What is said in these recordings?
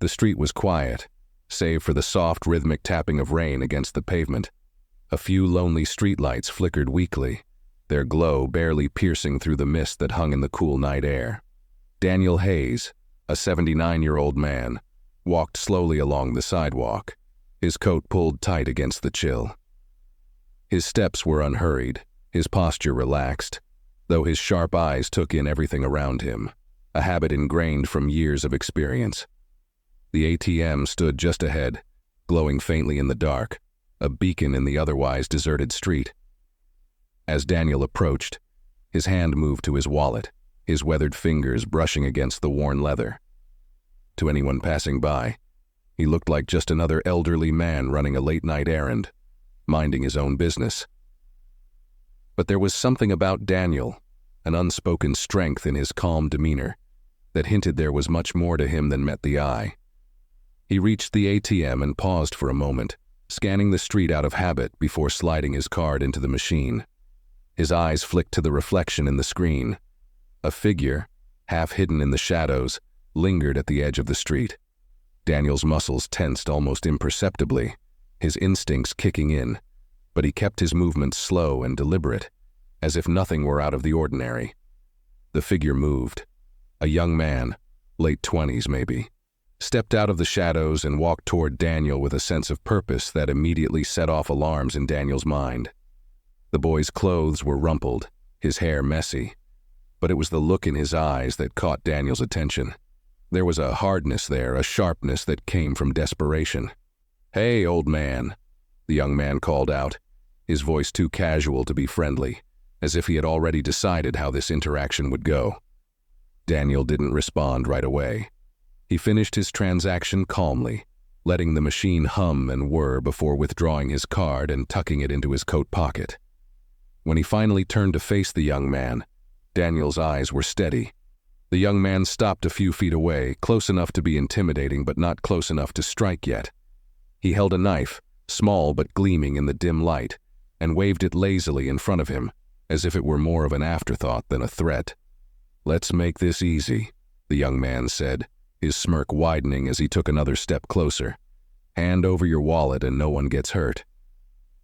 The street was quiet, save for the soft, rhythmic tapping of rain against the pavement. A few lonely streetlights flickered weakly, their glow barely piercing through the mist that hung in the cool night air. Daniel Hayes, a 79-year-old man, walked slowly along the sidewalk, his coat pulled tight against the chill. His steps were unhurried, his posture relaxed, though his sharp eyes took in everything around him, a habit ingrained from years of experience. The ATM stood just ahead, glowing faintly in the dark, a beacon in the otherwise deserted street. As Daniel approached, his hand moved to his wallet, his weathered fingers brushing against the worn leather. To anyone passing by, he looked like just another elderly man running a late-night errand, minding his own business. But there was something about Daniel, an unspoken strength in his calm demeanor, that hinted there was much more to him than met the eye. He reached the ATM and paused for a moment, scanning the street out of habit before sliding his card into the machine. His eyes flicked to the reflection in the screen. A figure, half hidden in the shadows, lingered at the edge of the street. Daniel's muscles tensed almost imperceptibly, his instincts kicking in, but he kept his movements slow and deliberate, as if nothing were out of the ordinary. The figure moved. A young man, late 20s maybe, stepped out of the shadows and walked toward Daniel with a sense of purpose that immediately set off alarms in Daniel's mind. The boy's clothes were rumpled, his hair messy, but it was the look in his eyes that caught Daniel's attention. There was a hardness there, a sharpness that came from desperation. "Hey, old man," the young man called out, his voice too casual to be friendly, as if he had already decided how this interaction would go. Daniel didn't respond right away. He finished his transaction calmly, letting the machine hum and whir before withdrawing his card and tucking it into his coat pocket. When he finally turned to face the young man, Daniel's eyes were steady. The young man stopped a few feet away, close enough to be intimidating but not close enough to strike yet. He held a knife, small but gleaming in the dim light, and waved it lazily in front of him, as if it were more of an afterthought than a threat. "Let's make this easy," the young man said, his smirk widening as he took another step closer. "Hand over your wallet and no one gets hurt."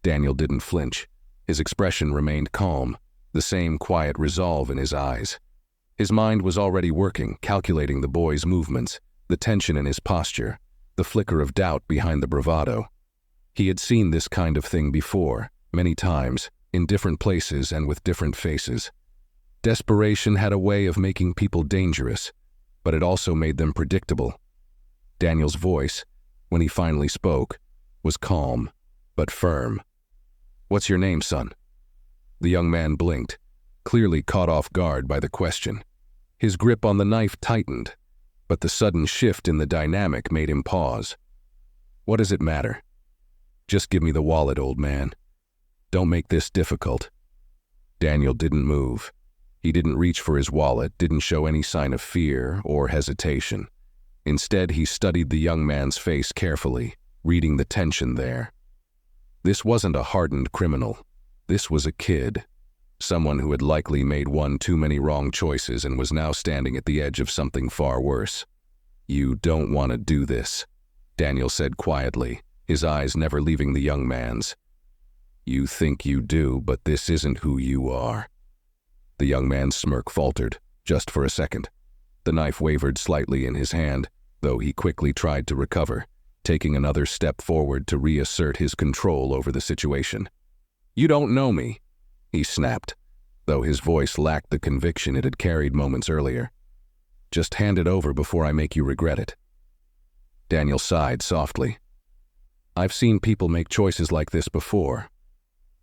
Daniel didn't flinch. His expression remained calm, the same quiet resolve in his eyes. His mind was already working, calculating the boy's movements, the tension in his posture, the flicker of doubt behind the bravado. He had seen this kind of thing before, many times, in different places and with different faces. Desperation had a way of making people dangerous, but it also made them predictable. Daniel's voice, when he finally spoke, was calm, but firm. "What's your name, son?" The young man blinked, clearly caught off guard by the question. His grip on the knife tightened, but the sudden shift in the dynamic made him pause. "What does it matter? Just give me the wallet, old man. Don't make this difficult." Daniel didn't move. He didn't reach for his wallet, didn't show any sign of fear or hesitation. Instead, he studied the young man's face carefully, reading the tension there. This wasn't a hardened criminal. This was a kid, someone who had likely made one too many wrong choices and was now standing at the edge of something far worse. "You don't want to do this," Daniel said quietly, his eyes never leaving the young man's. "You think you do, but this isn't who you are." The young man's smirk faltered, just for a second. The knife wavered slightly in his hand, though he quickly tried to recover, taking another step forward to reassert his control over the situation. "You don't know me," he snapped, though his voice lacked the conviction it had carried moments earlier. "Just hand it over before I make you regret it." Daniel sighed softly. "I've seen people make choices like this before.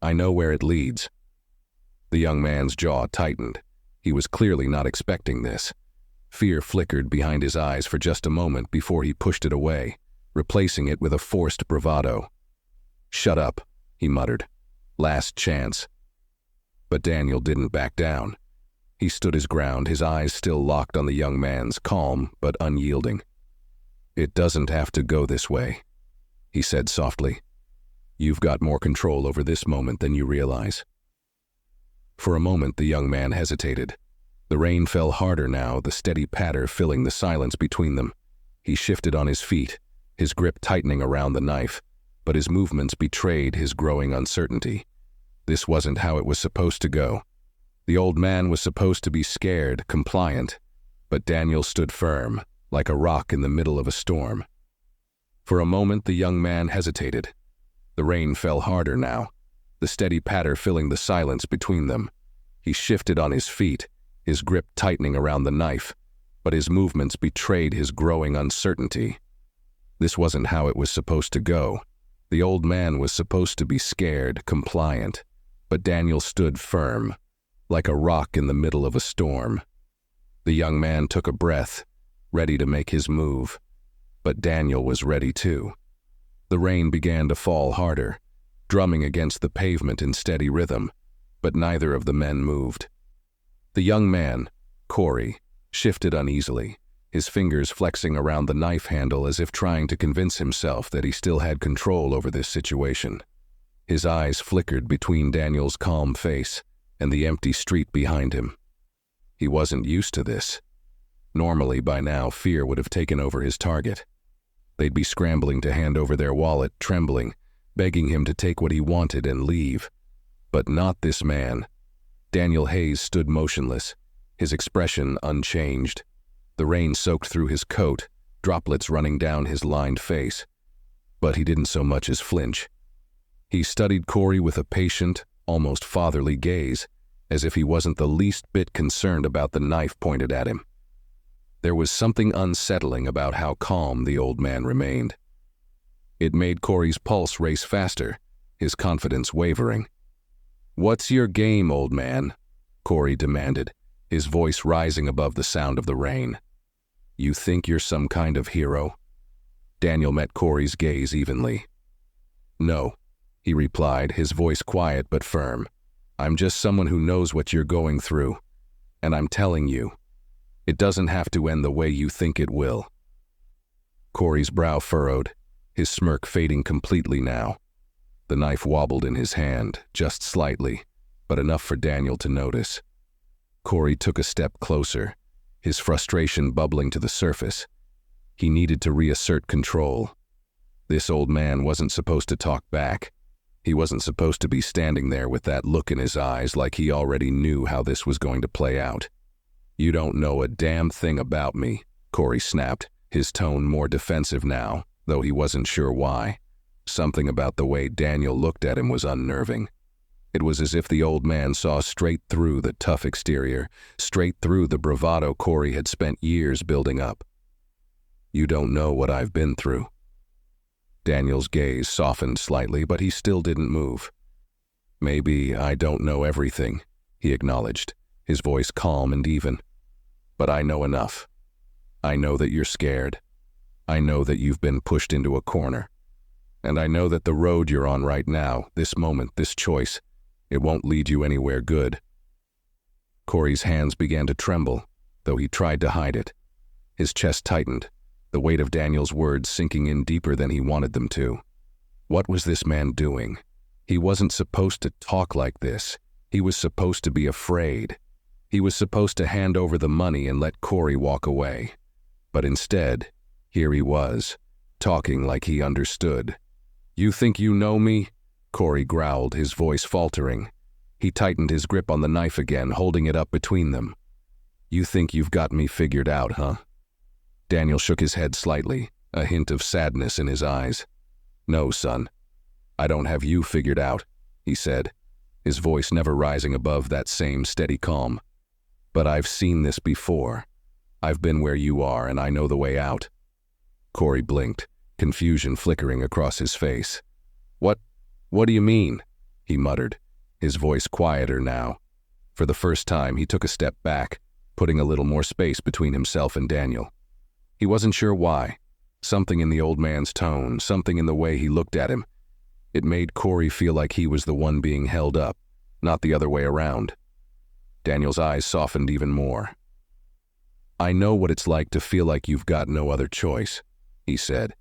I know where it leads." The young man's jaw tightened. He was clearly not expecting this. Fear flickered behind his eyes for just a moment before he pushed it away, replacing it with a forced bravado. "Shut up," he muttered. "Last chance." But Daniel didn't back down. He stood his ground, his eyes still locked on the young man's, calm but unyielding. "It doesn't have to go this way," he said softly. "You've got more control over this moment than you realize." For a moment, the young man hesitated. The rain fell harder now, the steady patter filling the silence between them. He shifted on his feet, his grip tightening around the knife, but his movements betrayed his growing uncertainty. This wasn't how it was supposed to go. The old man was supposed to be scared, compliant, but Daniel stood firm, like a rock in the middle of a storm. For a moment, the young man hesitated. The rain fell harder now, the steady patter filling the silence between them. He shifted on his feet, his grip tightening around the knife, but his movements betrayed his growing uncertainty. This wasn't how it was supposed to go. The old man was supposed to be scared, compliant, but Daniel stood firm, like a rock in the middle of a storm. The young man took a breath, ready to make his move, but Daniel was ready too. The rain began to fall harder, drumming against the pavement in steady rhythm, but neither of the men moved. The young man, Corey, shifted uneasily, his fingers flexing around the knife handle as if trying to convince himself that he still had control over this situation. His eyes flickered between Daniel's calm face and the empty street behind him. He wasn't used to this. Normally, by now, fear would have taken over his target. They'd be scrambling to hand over their wallet, trembling, begging him to take what he wanted and leave. But not this man. Daniel Hayes stood motionless, his expression unchanged. The rain soaked through his coat, droplets running down his lined face. But he didn't so much as flinch. He studied Corey with a patient, almost fatherly gaze, as if he wasn't the least bit concerned about the knife pointed at him. There was something unsettling about how calm the old man remained. It made Corey's pulse race faster, his confidence wavering. "What's your game, old man?" Corey demanded, his voice rising above the sound of the rain. "You think you're some kind of hero?" Daniel met Corey's gaze evenly. "No," he replied, his voice quiet but firm. "I'm just someone who knows what you're going through, and I'm telling you, it doesn't have to end the way you think it will." Corey's brow furrowed, his smirk fading completely now. The knife wobbled in his hand, just slightly, but enough for Daniel to notice. Corey took a step closer, his frustration bubbling to the surface. He needed to reassert control. This old man wasn't supposed to talk back. He wasn't supposed to be standing there with that look in his eyes like he already knew how this was going to play out. "You don't know a damn thing about me," Corey snapped, his tone more defensive now, though he wasn't sure why. Something about the way Daniel looked at him was unnerving. It was as if the old man saw straight through the tough exterior, straight through the bravado Corey had spent years building up. "You don't know what I've been through." Daniel's gaze softened slightly, but he still didn't move. "Maybe I don't know everything," he acknowledged, his voice calm and even. "But I know enough. I know that you're scared. I know that you've been pushed into a corner. And I know that the road you're on right now, this moment, this choice, it won't lead you anywhere good." Corey's hands began to tremble, though he tried to hide it. His chest tightened, the weight of Daniel's words sinking in deeper than he wanted them to. What was this man doing? He wasn't supposed to talk like this. He was supposed to be afraid. He was supposed to hand over the money and let Corey walk away. But instead, here he was, talking like he understood. "You think you know me?" Corey growled, his voice faltering. He tightened his grip on the knife again, holding it up between them. "You think you've got me figured out, huh?" Daniel shook his head slightly, a hint of sadness in his eyes. "No, son. I don't have you figured out," he said, his voice never rising above that same steady calm. "But I've seen this before. I've been where you are, and I know the way out." Corey blinked, confusion flickering across his face. What do you mean?" he muttered, his voice quieter now. For the first time, he took a step back, putting a little more space between himself and Daniel. He wasn't sure why. Something in the old man's tone, something in the way he looked at him. It made Corey feel like he was the one being held up, not the other way around. Daniel's eyes softened even more. "I know what it's like to feel like you've got no other choice," he said,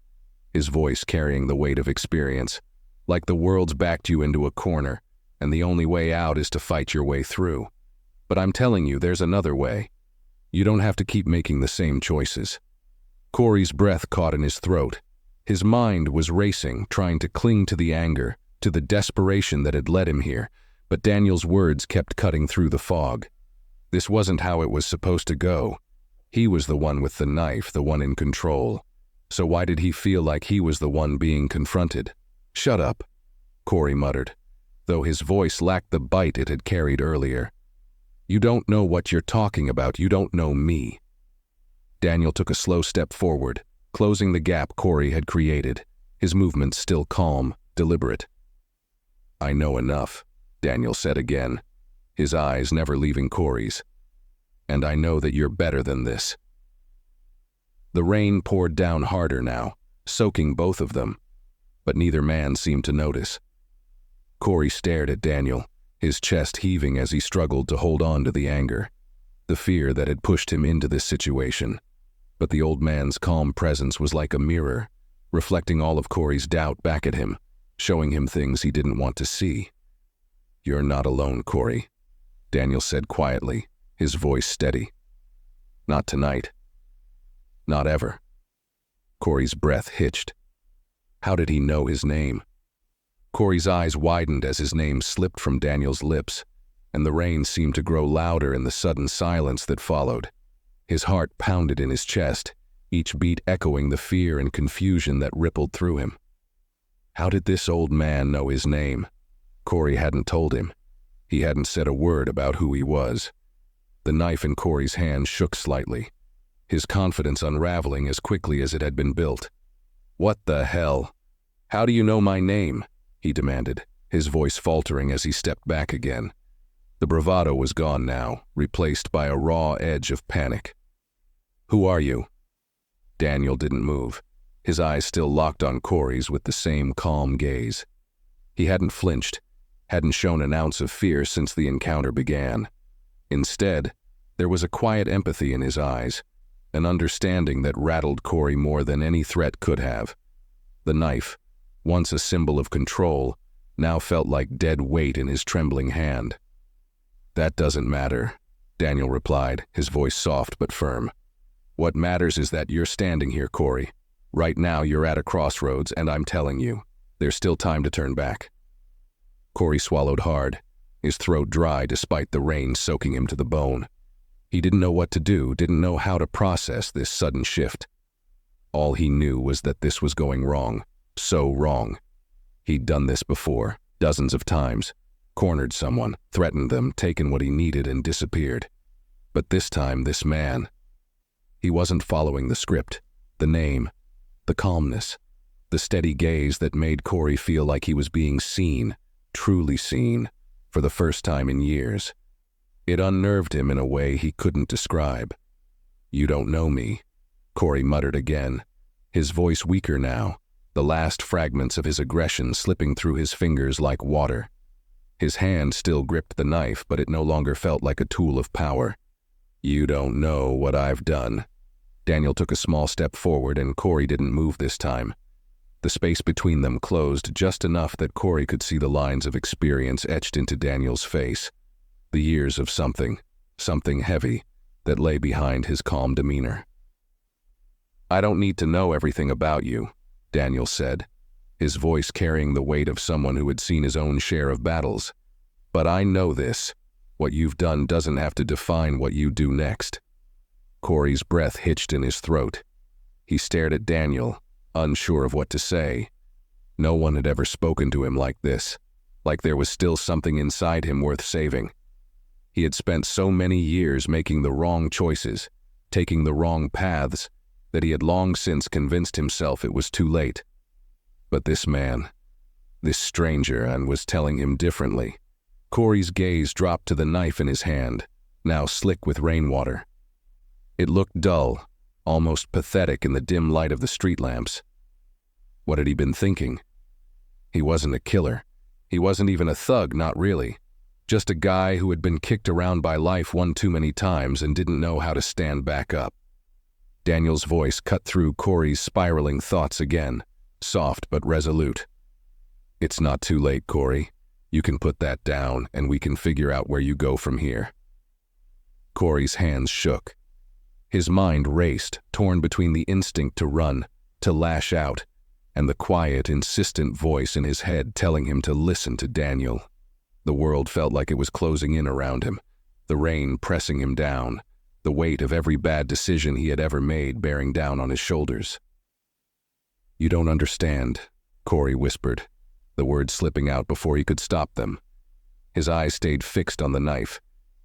his voice carrying the weight of experience, like the world's backed you into a corner, and the only way out is to fight your way through. "But I'm telling you, there's another way. You don't have to keep making the same choices." Corey's breath caught in his throat. His mind was racing, trying to cling to the anger, to the desperation that had led him here, but Daniel's words kept cutting through the fog. This wasn't how it was supposed to go. He was the one with the knife, the one in control. So why did he feel like he was the one being confronted? "Shut up," Corey muttered, though his voice lacked the bite it had carried earlier. "You don't know what you're talking about. You don't know me." Daniel took a slow step forward, closing the gap Corey had created, his movements still calm, deliberate. "I know enough," Daniel said again, his eyes never leaving Corey's. "And I know that you're better than this." The rain poured down harder now, soaking both of them, but neither man seemed to notice. Corey stared at Daniel, his chest heaving as he struggled to hold on to the anger, the fear that had pushed him into this situation. But the old man's calm presence was like a mirror, reflecting all of Corey's doubt back at him, showing him things he didn't want to see. "You're not alone, Corey," Daniel said quietly, his voice steady. "Not tonight. Not ever." Corey's breath hitched. How did he know his name? Corey's eyes widened as his name slipped from Daniel's lips, and the rain seemed to grow louder in the sudden silence that followed. His heart pounded in his chest, each beat echoing the fear and confusion that rippled through him. How did this old man know his name? Corey hadn't told him. He hadn't said a word about who he was. The knife in Corey's hand shook slightly, his confidence unraveling as quickly as it had been built. "What the hell? How do you know my name?" he demanded, his voice faltering as he stepped back again. The bravado was gone now, replaced by a raw edge of panic. "Who are you?" Daniel didn't move, his eyes still locked on Corey's with the same calm gaze. He hadn't flinched, hadn't shown an ounce of fear since the encounter began. Instead, there was a quiet empathy in his eyes, an understanding that rattled Corey more than any threat could have. The knife, once a symbol of control, now felt like dead weight in his trembling hand. "That doesn't matter," Daniel replied, his voice soft but firm. "What matters is that you're standing here, Corey. Right now you're at a crossroads, and I'm telling you, there's still time to turn back." Corey swallowed hard, his throat dry despite the rain soaking him to the bone. He didn't know what to do, didn't know how to process this sudden shift. All he knew was that this was going wrong, so wrong. He'd done this before, dozens of times, cornered someone, threatened them, taken what he needed and disappeared. But this time, this man, he wasn't following the script, the name, the calmness, the steady gaze that made Corey feel like he was being seen, truly seen, for the first time in years. It unnerved him in a way he couldn't describe. "You don't know me," Corey muttered again, his voice weaker now, the last fragments of his aggression slipping through his fingers like water. His hand still gripped the knife, but it no longer felt like a tool of power. "You don't know what I've done." Daniel took a small step forward, and Corey didn't move this time. The space between them closed just enough that Corey could see the lines of experience etched into Daniel's face. The years of something heavy, that lay behind his calm demeanor. "I don't need to know everything about you," Daniel said, his voice carrying the weight of someone who had seen his own share of battles. "But I know this. What you've done doesn't have to define what you do next." Corey's breath hitched in his throat. He stared at Daniel, unsure of what to say. No one had ever spoken to him like this, like there was still something inside him worth saving. He had spent so many years making the wrong choices, taking the wrong paths, that he had long since convinced himself it was too late. But this man, this stranger, and was telling him differently. Corey's gaze dropped to the knife in his hand, now slick with rainwater. It looked dull, almost pathetic in the dim light of the street lamps. What had he been thinking? He wasn't a killer. He wasn't even a thug, not really. Just a guy who had been kicked around by life one too many times and didn't know how to stand back up. Daniel's voice cut through Corey's spiraling thoughts again, soft but resolute. "It's not too late, Corey. You can put that down, and we can figure out where you go from here." Corey's hands shook. His mind raced, torn between the instinct to run, to lash out, and the quiet, insistent voice in his head telling him to listen to Daniel. The world felt like it was closing in around him, the rain pressing him down, the weight of every bad decision he had ever made bearing down on his shoulders. "You don't understand," Corey whispered, the words slipping out before he could stop them. His eyes stayed fixed on the knife,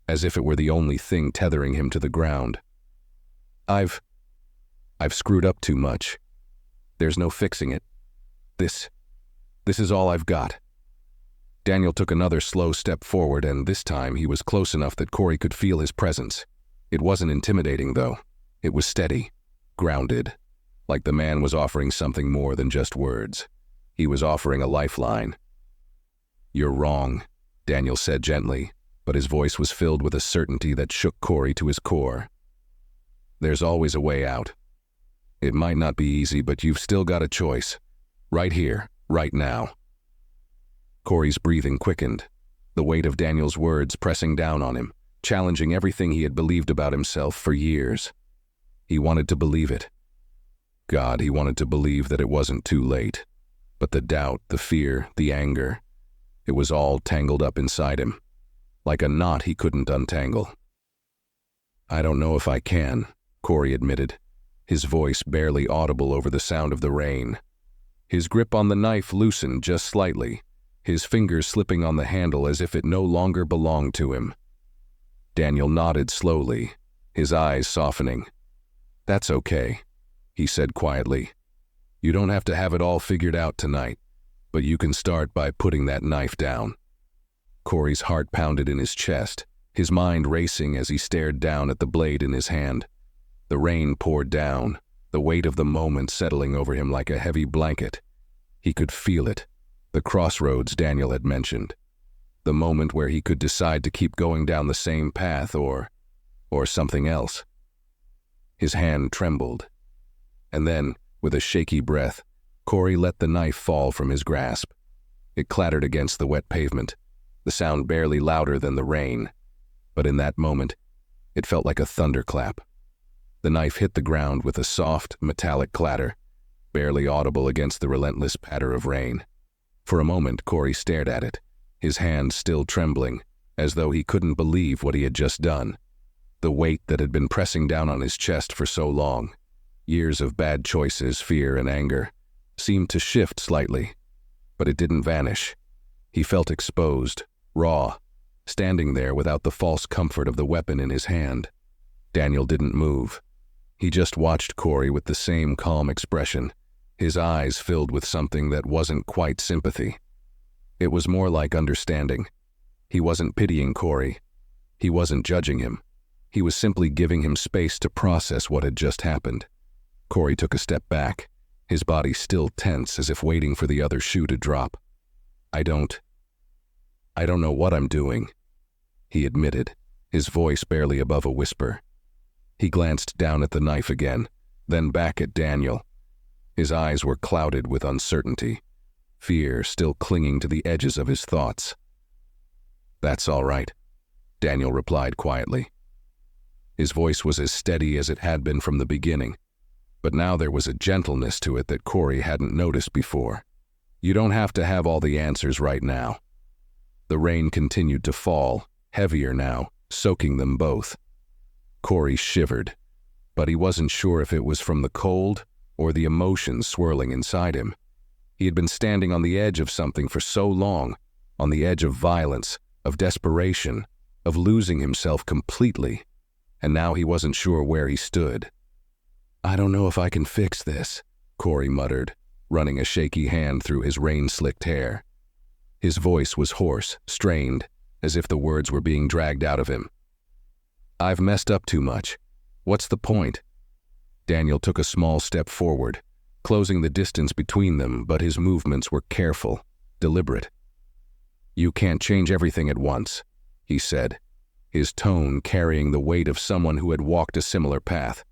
as if it were the only thing tethering him to the ground. I've screwed up too much. There's no fixing it. This is all I've got." Daniel took another slow step forward, and this time he was close enough that Corey could feel his presence. It wasn't intimidating, though. It was steady, grounded, like the man was offering something more than just words. He was offering a lifeline. "You're wrong," Daniel said gently, but his voice was filled with a certainty that shook Corey to his core. "There's always a way out. It might not be easy, but you've still got a choice. Right here, right now." Corey's breathing quickened, the weight of Daniel's words pressing down on him, challenging everything he had believed about himself for years. He wanted to believe it. God, he wanted to believe that it wasn't too late. But the doubt, the fear, the anger, it was all tangled up inside him, like a knot he couldn't untangle. "I don't know if I can," Corey admitted, his voice barely audible over the sound of the rain. His grip on the knife loosened just slightly, his fingers slipping on the handle as if it no longer belonged to him. Daniel nodded slowly, his eyes softening. "That's okay," he said quietly. "You don't have to have it all figured out tonight, but you can start by putting that knife down." Corey's heart pounded in his chest, his mind racing as he stared down at the blade in his hand. The rain poured down, the weight of the moment settling over him like a heavy blanket. He could feel it, the crossroads Daniel had mentioned, the moment where he could decide to keep going down the same path or something else. His hand trembled, and then, with a shaky breath, Corey let the knife fall from his grasp. It clattered against the wet pavement, the sound barely louder than the rain, but in that moment, it felt like a thunderclap. The knife hit the ground with a soft, metallic clatter, barely audible against the relentless patter of rain. For a moment, Corey stared at it, his hand still trembling, as though he couldn't believe what he had just done. The weight that had been pressing down on his chest for so long, years of bad choices, fear, and anger, seemed to shift slightly, but it didn't vanish. He felt exposed, raw, standing there without the false comfort of the weapon in his hand. Daniel didn't move. He just watched Corey with the same calm expression, his eyes filled with something that wasn't quite sympathy. It was more like understanding. He wasn't pitying Corey. He wasn't judging him. He was simply giving him space to process what had just happened. Corey took a step back, his body still tense as if waiting for the other shoe to drop. I don't know what I'm doing," he admitted, his voice barely above a whisper. He glanced down at the knife again, then back at Daniel. His eyes were clouded with uncertainty, fear still clinging to the edges of his thoughts. "That's all right," Daniel replied quietly. His voice was as steady as it had been from the beginning, but now there was a gentleness to it that Corey hadn't noticed before. "You don't have to have all the answers right now." The rain continued to fall, heavier now, soaking them both. Corey shivered, but he wasn't sure if it was from the cold or the emotions swirling inside him. He had been standing on the edge of something for so long, on the edge of violence, of desperation, of losing himself completely, and now he wasn't sure where he stood. "I don't know if I can fix this," Corey muttered, running a shaky hand through his rain-slicked hair. His voice was hoarse, strained, as if the words were being dragged out of him. "I've messed up too much. What's the point?" Daniel took a small step forward, closing the distance between them, but his movements were careful, deliberate. "You can't change everything at once," he said, his tone carrying the weight of someone who had walked a similar path.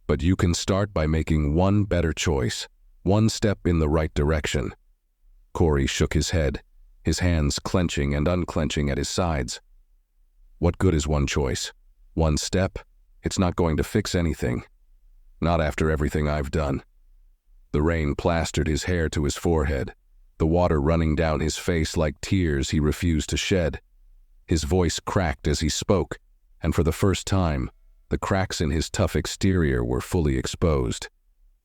"But you can start by making one better choice, one step in the right direction." Corey shook his head, his hands clenching and unclenching at his sides. "What good is one choice? One step? It's not going to fix anything. Not after everything I've done." The rain plastered his hair to his forehead, the water running down his face like tears he refused to shed. His voice cracked as he spoke, and for the first time, the cracks in his tough exterior were fully exposed.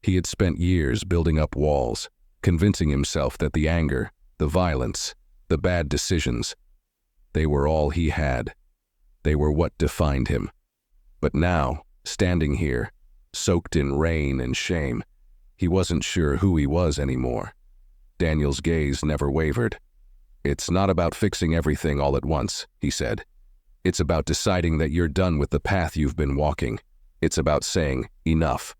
He had spent years building up walls, convincing himself that the anger, the violence, the bad decisions, they were all he had. They were what defined him. But now, standing here, soaked in rain and shame, he wasn't sure who he was anymore. Daniel's gaze never wavered. "It's not about fixing everything all at once," he said. "It's about deciding that you're done with the path you've been walking. It's about saying, enough."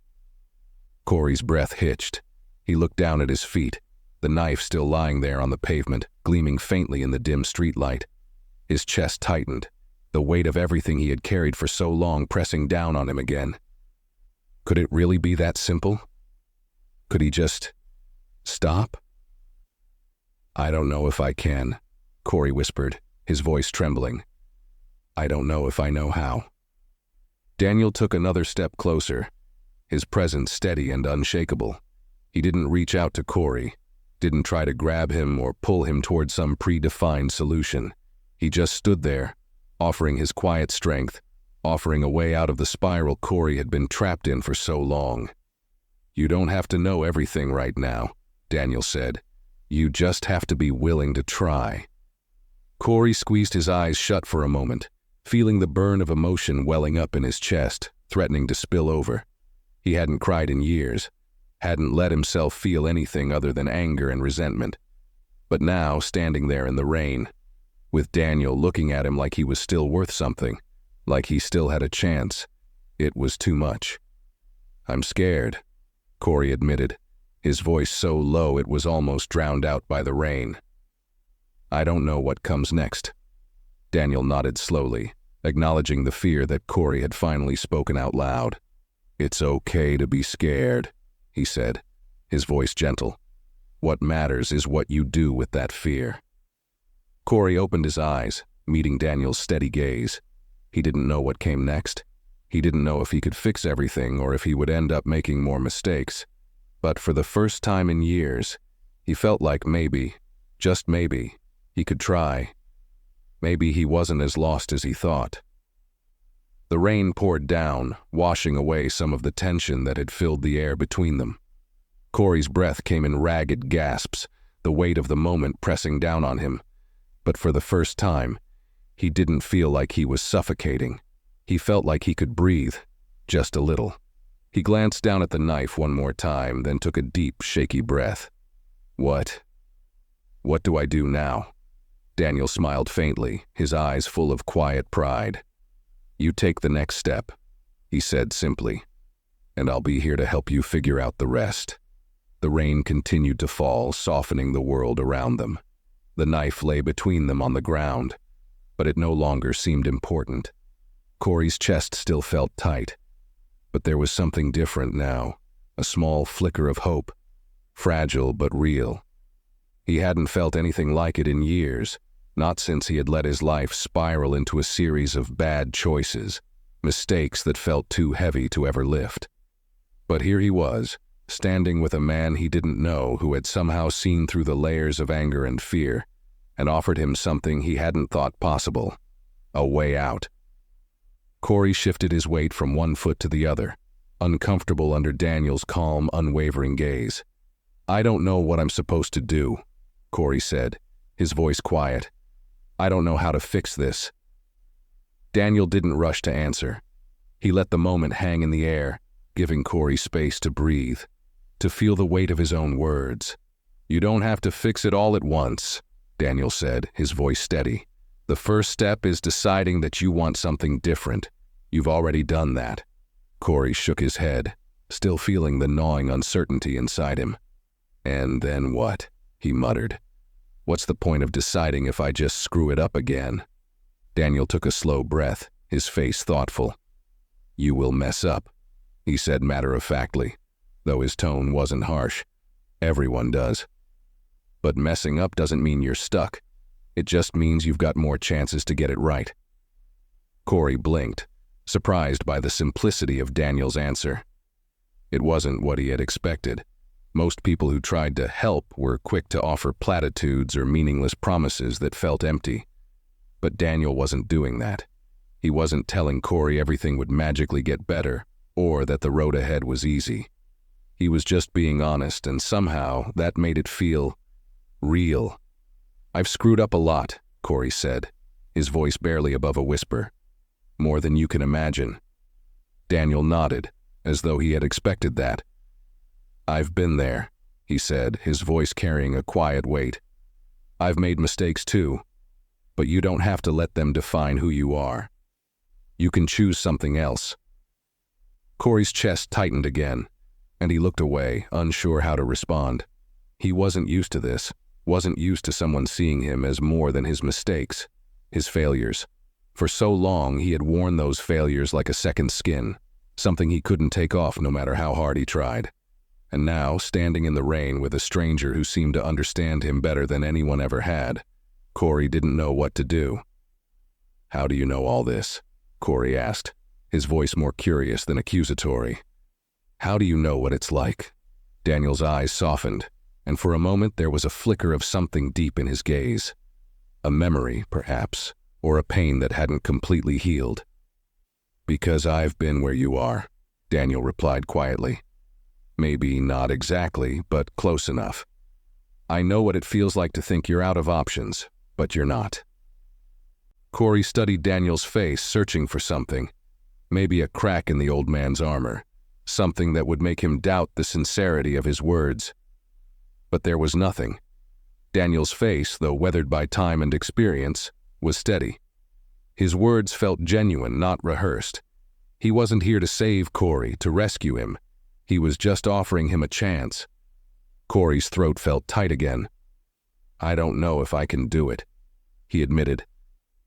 Corey's breath hitched. He looked down at his feet, the knife still lying there on the pavement, gleaming faintly in the dim streetlight. His chest tightened, the weight of everything he had carried for so long pressing down on him again. Could it really be that simple? Could he just stop? "I don't know if I can," Corey whispered, his voice trembling. "I don't know if I know how." Daniel took another step closer, his presence steady and unshakable. He didn't reach out to Corey, didn't try to grab him or pull him toward some predefined solution. He just stood there, offering his quiet strength, offering a way out of the spiral Corey had been trapped in for so long. "You don't have to know everything right now," Daniel said. "You just have to be willing to try." Corey squeezed his eyes shut for a moment, feeling the burn of emotion welling up in his chest, threatening to spill over. He hadn't cried in years, hadn't let himself feel anything other than anger and resentment. But now, standing there in the rain, with Daniel looking at him like he was still worth something, like he still had a chance, it was too much. "I'm scared," Corey admitted, his voice so low it was almost drowned out by the rain. "I don't know what comes next." Daniel nodded slowly, acknowledging the fear that Corey had finally spoken out loud. "It's okay to be scared," he said, his voice gentle. "What matters is what you do with that fear." Corey opened his eyes, meeting Daniel's steady gaze. He didn't know what came next. He didn't know if he could fix everything or if he would end up making more mistakes. But for the first time in years, he felt like maybe, just maybe, he could try. Maybe he wasn't as lost as he thought. The rain poured down, washing away some of the tension that had filled the air between them. Corey's breath came in ragged gasps, the weight of the moment pressing down on him. But for the first time, he didn't feel like he was suffocating. He felt like he could breathe, just a little. He glanced down at the knife one more time, then took a deep, shaky breath. What do I do now?" Daniel smiled faintly, his eyes full of quiet pride. "You take the next step," he said simply, "and I'll be here to help you figure out the rest." The rain continued to fall, softening the world around them. The knife lay between them on the ground, but it no longer seemed important. Corey's chest still felt tight, but there was something different now, a small flicker of hope, fragile but real. He hadn't felt anything like it in years, not since he had let his life spiral into a series of bad choices, mistakes that felt too heavy to ever lift. But here he was, standing with a man he didn't know who had somehow seen through the layers of anger and fear, and offered him something he hadn't thought possible, a way out. Corey shifted his weight from one foot to the other, uncomfortable under Daniel's calm, unwavering gaze. "I don't know what I'm supposed to do," Corey said, his voice quiet. "I don't know how to fix this." Daniel didn't rush to answer. He let the moment hang in the air, giving Corey space to breathe, to feel the weight of his own words. "You don't have to fix it all at once," Daniel said, his voice steady. "The first step is deciding that you want something different. You've already done that." Corey shook his head, still feeling the gnawing uncertainty inside him. "And then what?" he muttered. "What's the point of deciding if I just screw it up again?" Daniel took a slow breath, his face thoughtful. "You will mess up," he said matter-of-factly, though his tone wasn't harsh. "Everyone does. But messing up doesn't mean you're stuck. It just means you've got more chances to get it right." Corey blinked, surprised by the simplicity of Daniel's answer. It wasn't what he had expected. Most people who tried to help were quick to offer platitudes or meaningless promises that felt empty. But Daniel wasn't doing that. He wasn't telling Corey everything would magically get better, or that the road ahead was easy. He was just being honest, and somehow that made it feel real. "I've screwed up a lot," Corey said, his voice barely above a whisper. "More than you can imagine." Daniel nodded, as though he had expected that. "I've been there," he said, his voice carrying a quiet weight. "I've made mistakes too, but you don't have to let them define who you are. You can choose something else." Corey's chest tightened again, and he looked away, unsure how to respond. He wasn't used to this, wasn't used to someone seeing him as more than his mistakes, his failures. For so long, he had worn those failures like a second skin, something he couldn't take off no matter how hard he tried. And now, standing in the rain with a stranger who seemed to understand him better than anyone ever had, Corey didn't know what to do. "How do you know all this?" Corey asked, his voice more curious than accusatory. "How do you know what it's like?" Daniel's eyes softened, and for a moment there was a flicker of something deep in his gaze. A memory, perhaps, or a pain that hadn't completely healed. "Because I've been where you are," Daniel replied quietly. "Maybe not exactly, but close enough. I know what it feels like to think you're out of options, but you're not." Corey studied Daniel's face, searching for something. Maybe a crack in the old man's armor, something that would make him doubt the sincerity of his words. But there was nothing. Daniel's face, though weathered by time and experience, was steady. His words felt genuine, not rehearsed. He wasn't here to save Corey, to rescue him. He was just offering him a chance. Corey's throat felt tight again. "I don't know if I can do it," he admitted,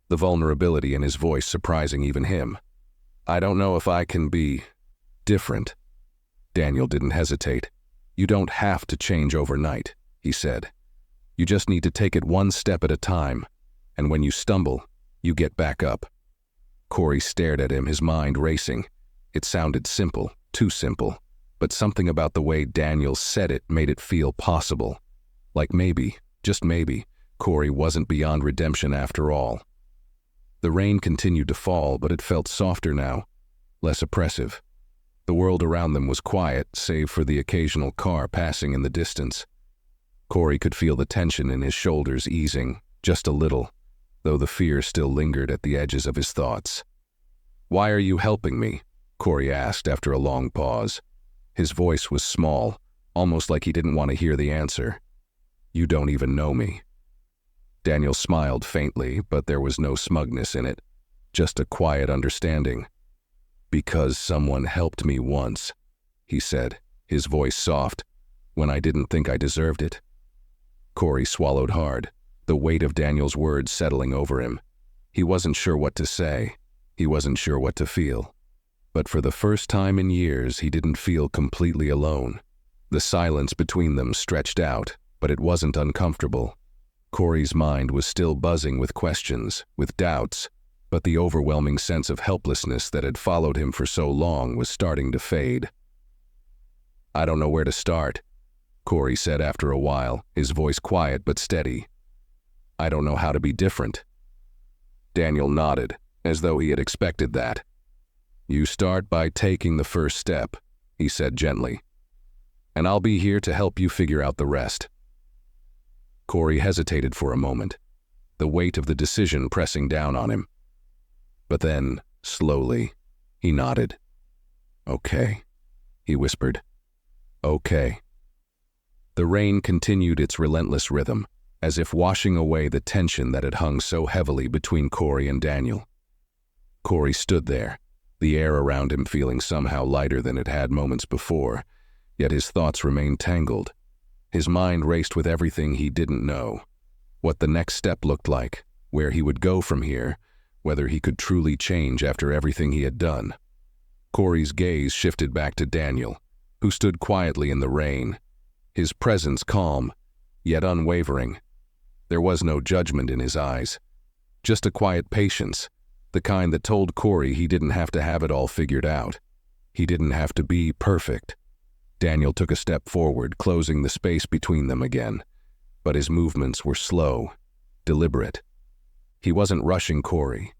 the vulnerability in his voice surprising even him. "I don't know if I can be different." Daniel didn't hesitate. "You don't have to change overnight," he said. "You just need to take it one step at a time, and when you stumble, you get back up." Corey stared at him, his mind racing. It sounded simple, too simple, but something about the way Daniel said it made it feel possible. Like maybe, just maybe, Corey wasn't beyond redemption after all. The rain continued to fall, but it felt softer now, less oppressive. The world around them was quiet, save for the occasional car passing in the distance. Corey could feel the tension in his shoulders easing, just a little, though the fear still lingered at the edges of his thoughts. "Why are you helping me?" Corey asked after a long pause. His voice was small, almost like he didn't want to hear the answer. "You don't even know me." Daniel smiled faintly, but there was no smugness in it, just a quiet understanding. "Because someone helped me once," he said, his voice soft, "when I didn't think I deserved it." Corey swallowed hard, the weight of Daniel's words settling over him. He wasn't sure what to say. He wasn't sure what to feel. But for the first time in years, he didn't feel completely alone. The silence between them stretched out, but it wasn't uncomfortable. Corey's mind was still buzzing with questions, with doubts, but the overwhelming sense of helplessness that had followed him for so long was starting to fade. "I don't know where to start," Corey said after a while, his voice quiet but steady. "I don't know how to be different." Daniel nodded, as though he had expected that. "You start by taking the first step," he said gently. "And I'll be here to help you figure out the rest." Corey hesitated for a moment, the weight of the decision pressing down on him. But then, slowly, he nodded. "Okay," he whispered. "Okay." The rain continued its relentless rhythm, as if washing away the tension that had hung so heavily between Corey and Daniel. Corey stood there, the air around him feeling somehow lighter than it had moments before, yet his thoughts remained tangled. His mind raced with everything he didn't know. What the next step looked like, where he would go from here, whether he could truly change after everything he had done. Corey's gaze shifted back to Daniel, who stood quietly in the rain, his presence calm, yet unwavering. There was no judgment in his eyes, just a quiet patience, The kind that told Corey he didn't have to have it all figured out. He didn't have to be perfect. Daniel took a step forward, closing the space between them again. But his movements were slow, deliberate. He wasn't rushing Corey,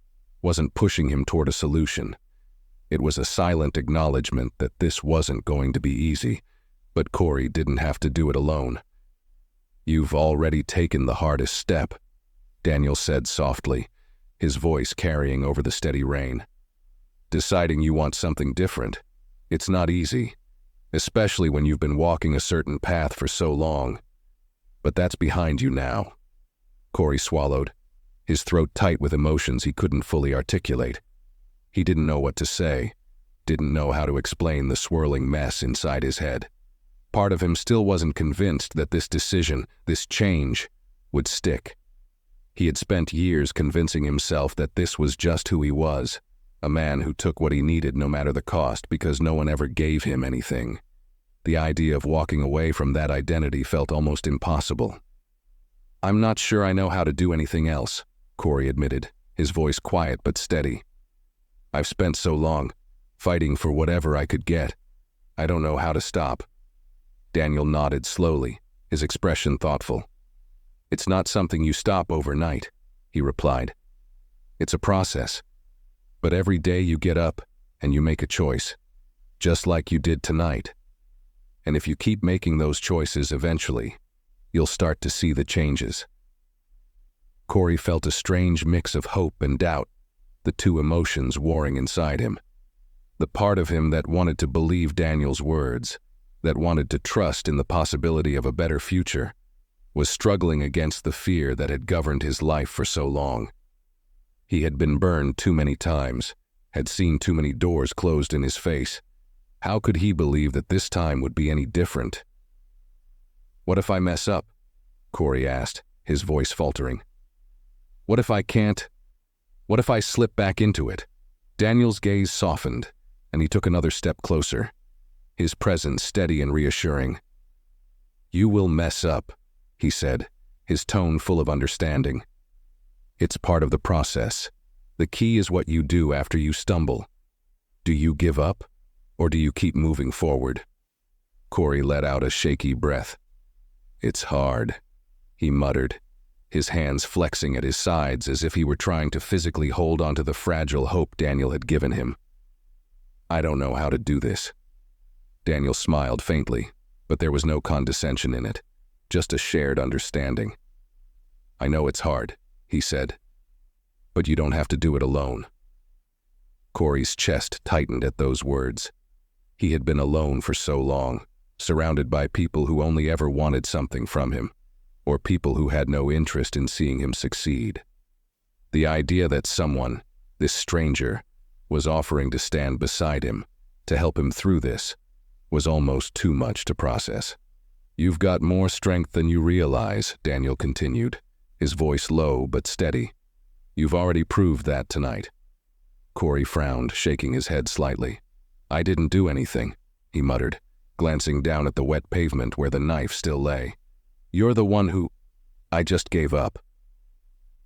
wasn't pushing him toward a solution. It was a silent acknowledgement that this wasn't going to be easy, but Corey didn't have to do it alone. "You've already taken the hardest step," Daniel said softly, his voice carrying over the steady rain. "Deciding you want something different. It's not easy, especially when you've been walking a certain path for so long. But that's behind you now." Corey swallowed, his throat tight with emotions he couldn't fully articulate. He didn't know what to say, didn't know how to explain the swirling mess inside his head. Part of him still wasn't convinced that this decision, this change, would stick. He had spent years convincing himself that this was just who he was, a man who took what he needed no matter the cost because no one ever gave him anything. The idea of walking away from that identity felt almost impossible. "I'm not sure I know how to do anything else," Corey admitted, his voice quiet but steady. "I've spent so long, fighting for whatever I could get. I don't know how to stop." Daniel nodded slowly, his expression thoughtful. "It's not something you stop overnight," he replied. "It's a process. But every day you get up and you make a choice, just like you did tonight. And if you keep making those choices eventually, you'll start to see the changes." Corey felt a strange mix of hope and doubt, the two emotions warring inside him. The part of him that wanted to believe Daniel's words, that wanted to trust in the possibility of a better future, was struggling against the fear that had governed his life for so long. He had been burned too many times, had seen too many doors closed in his face. How could he believe that this time would be any different? "What if I mess up?" Corey asked, his voice faltering. "What if I can't? What if I slip back into it?" Daniel's gaze softened, and he took another step closer, his presence steady and reassuring. "You will mess up," he said, his tone full of understanding. "It's part of the process. The key is what you do after you stumble. Do you give up, or do you keep moving forward?" Corey let out a shaky breath. "It's hard," he muttered, his hands flexing at his sides as if he were trying to physically hold onto the fragile hope Daniel had given him. "I don't know how to do this." Daniel smiled faintly, but there was no condescension in it, just a shared understanding. "I know it's hard," he said, "but you don't have to do it alone." Corey's chest tightened at those words. He had been alone for so long, surrounded by people who only ever wanted something from him, or people who had no interest in seeing him succeed. The idea that someone, this stranger, was offering to stand beside him, to help him through this, was almost too much to process. "You've got more strength than you realize," Daniel continued, his voice low but steady. "You've already proved that tonight." Corey frowned, shaking his head slightly. "I didn't do anything," he muttered, glancing down at the wet pavement where the knife still lay. "You're the one who... I just gave up."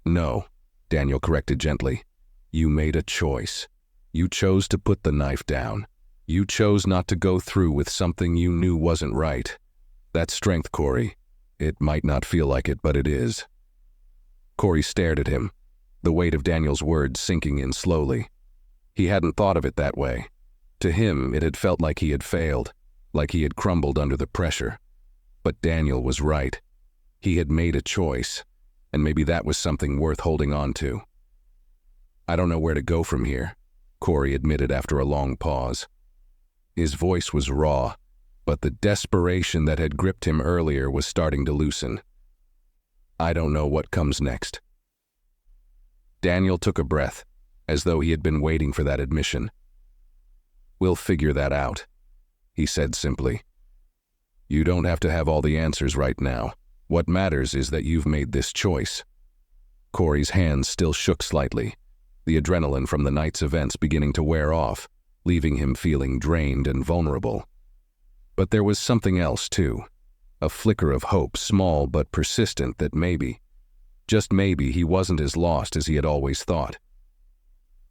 "No," Daniel corrected gently. "You made a choice. You chose to put the knife down. You chose not to go through with something you knew wasn't right. That's strength, Corey. It might not feel like it, but it is." Corey stared at him, the weight of Daniel's words sinking in slowly. He hadn't thought of it that way. To him, it had felt like he had failed, like he had crumbled under the pressure. But Daniel was right. He had made a choice, and maybe that was something worth holding on to. "I don't know where to go from here," Corey admitted after a long pause. His voice was raw, but the desperation that had gripped him earlier was starting to loosen. "I don't know what comes next." Daniel took a breath, as though he had been waiting for that admission. "We'll figure that out," he said simply. "You don't have to have all the answers right now. What matters is that you've made this choice." Corey's hands still shook slightly, the adrenaline from the night's events beginning to wear off, leaving him feeling drained and vulnerable. But there was something else, too. A flicker of hope, small but persistent, that maybe, just maybe, he wasn't as lost as he had always thought.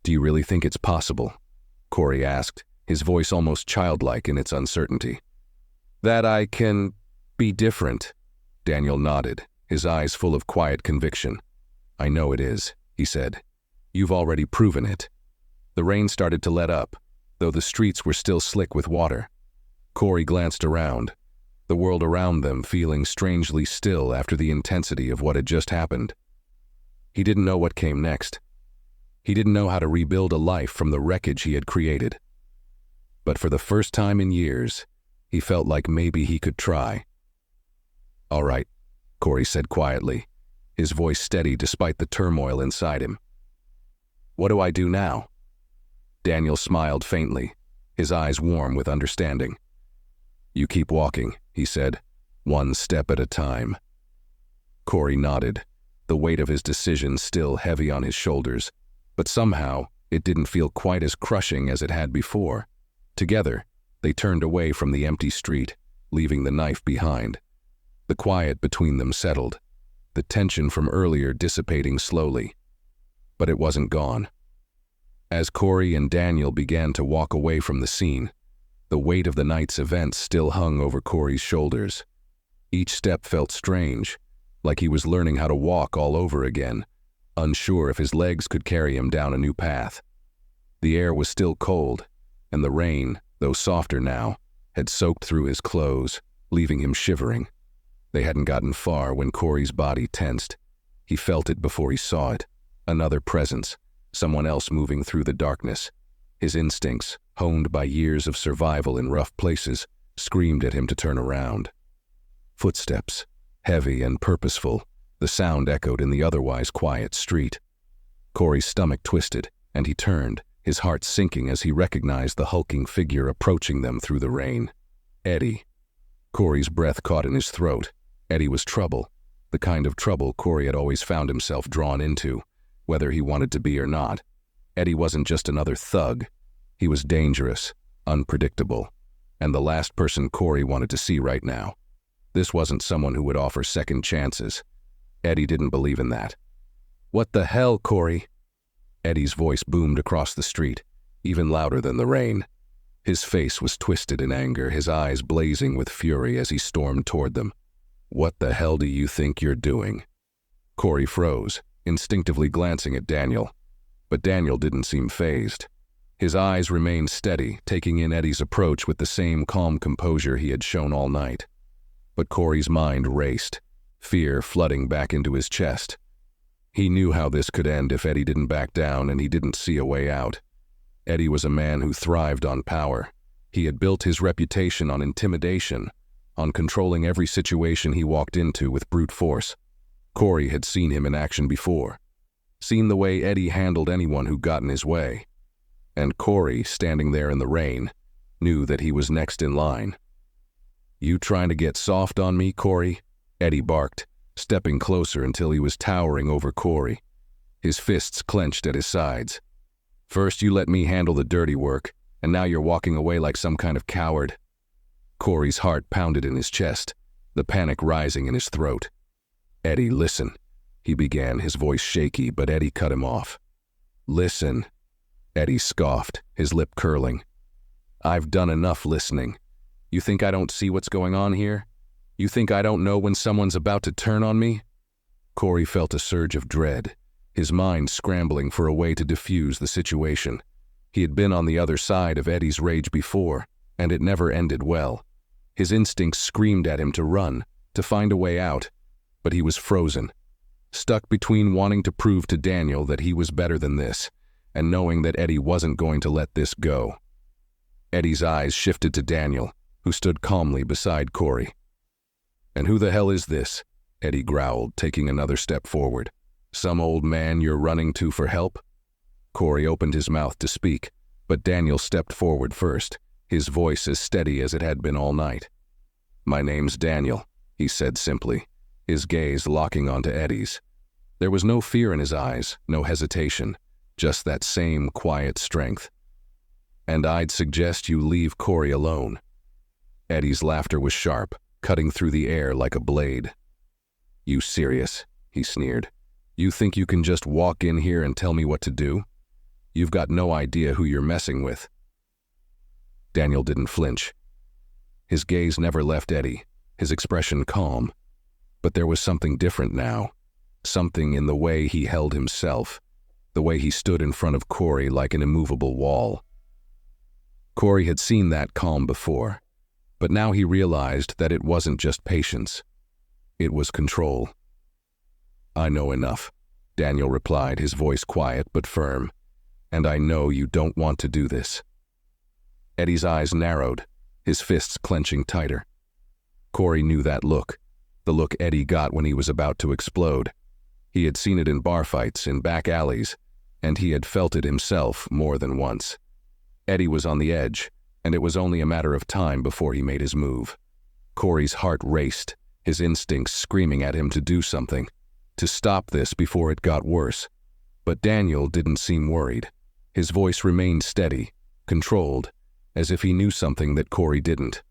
Do you really think it's possible? Corey asked, his voice almost childlike in its uncertainty. That I can be different, Daniel nodded, his eyes full of quiet conviction. I know it is, he said. You've already proven it. The rain started to let up, though the streets were still slick with water. Corey glanced around, the world around them feeling strangely still after the intensity of what had just happened. He didn't know what came next. He didn't know how to rebuild a life from the wreckage he had created. But for the first time in years, he felt like maybe he could try. All right, Corey said quietly, his voice steady despite the turmoil inside him. What do I do now? Daniel smiled faintly, his eyes warm with understanding. You keep walking, he said, one step at a time. Corey nodded, the weight of his decision still heavy on his shoulders, but somehow it didn't feel quite as crushing as it had before. Together, they turned away from the empty street, leaving the knife behind. The quiet between them settled, the tension from earlier dissipating slowly. But it wasn't gone. As Corey and Daniel began to walk away from the scene, the weight of the night's events still hung over Corey's shoulders. Each step felt strange, like he was learning how to walk all over again, unsure if his legs could carry him down a new path. The air was still cold, and the rain, though softer now, had soaked through his clothes, leaving him shivering. They hadn't gotten far when Corey's body tensed. He felt it before he saw it, another presence, someone else moving through the darkness. His instincts, honed by years of survival in rough places, screamed at him to turn around. Footsteps, heavy and purposeful, the sound echoed in the otherwise quiet street. Corey's stomach twisted, and he turned, his heart sinking as he recognized the hulking figure approaching them through the rain. Eddie. Corey's breath caught in his throat. Eddie was trouble, the kind of trouble Corey had always found himself drawn into, whether he wanted to be or not. Eddie wasn't just another thug. He was dangerous, unpredictable, and the last person Corey wanted to see right now. This wasn't someone who would offer second chances. Eddie didn't believe in that. What the hell, Corey? Eddie's voice boomed across the street, even louder than the rain. His face was twisted in anger, his eyes blazing with fury as he stormed toward them. What the hell do you think you're doing? Corey froze, instinctively glancing at Daniel. But Daniel didn't seem fazed. His eyes remained steady, taking in Eddie's approach with the same calm composure he had shown all night. But Corey's mind raced, fear flooding back into his chest. He knew how this could end if Eddie didn't back down, and he didn't see a way out. Eddie was a man who thrived on power. He had built his reputation on intimidation, on controlling every situation he walked into with brute force. Corey had seen him in action before, seen the way Eddie handled anyone who got in his way. And Corey, standing there in the rain, knew that he was next in line. You trying to get soft on me, Corey? Eddie barked, stepping closer until he was towering over Corey, his fists clenched at his sides. First you let me handle the dirty work, and now you're walking away like some kind of coward. Corey's heart pounded in his chest, the panic rising in his throat. Eddie, listen, he began, his voice shaky, but Eddie cut him off. Listen, Eddie scoffed, his lip curling. I've done enough listening. You think I don't see what's going on here? You think I don't know when someone's about to turn on me? Corey felt a surge of dread, his mind scrambling for a way to diffuse the situation. He had been on the other side of Eddie's rage before, and it never ended well. His instincts screamed at him to run, to find a way out, but he was frozen, stuck between wanting to prove to Daniel that he was better than this, and knowing that Eddie wasn't going to let this go. Eddie's eyes shifted to Daniel, who stood calmly beside Corey. And who the hell is this? Eddie growled, taking another step forward. Some old man you're running to for help? Corey opened his mouth to speak, but Daniel stepped forward first, his voice as steady as it had been all night. My name's Daniel, he said simply, his gaze locking onto Eddie's. There was no fear in his eyes, no hesitation, just that same quiet strength. And I'd suggest you leave Corey alone. Eddie's laughter was sharp, cutting through the air like a blade. You serious? He sneered. You think you can just walk in here and tell me what to do? You've got no idea who you're messing with." Daniel didn't flinch. His gaze never left Eddie, his expression calm. But there was something different now. Something in the way he held himself, the way he stood in front of Corey like an immovable wall. Corey had seen that calm before, but now he realized that it wasn't just patience. It was control. "I know enough," Daniel replied, his voice quiet but firm. "And I know you don't want to do this." Eddie's eyes narrowed, his fists clenching tighter. Corey knew that look, the look Eddie got when he was about to explode. He had seen it in bar fights, in back alleys, and he had felt it himself more than once. Eddie was on the edge, and it was only a matter of time before he made his move. Corey's heart raced, his instincts screaming at him to do something, to stop this before it got worse. But Daniel didn't seem worried. His voice remained steady, controlled, as if he knew something that Corey didn't.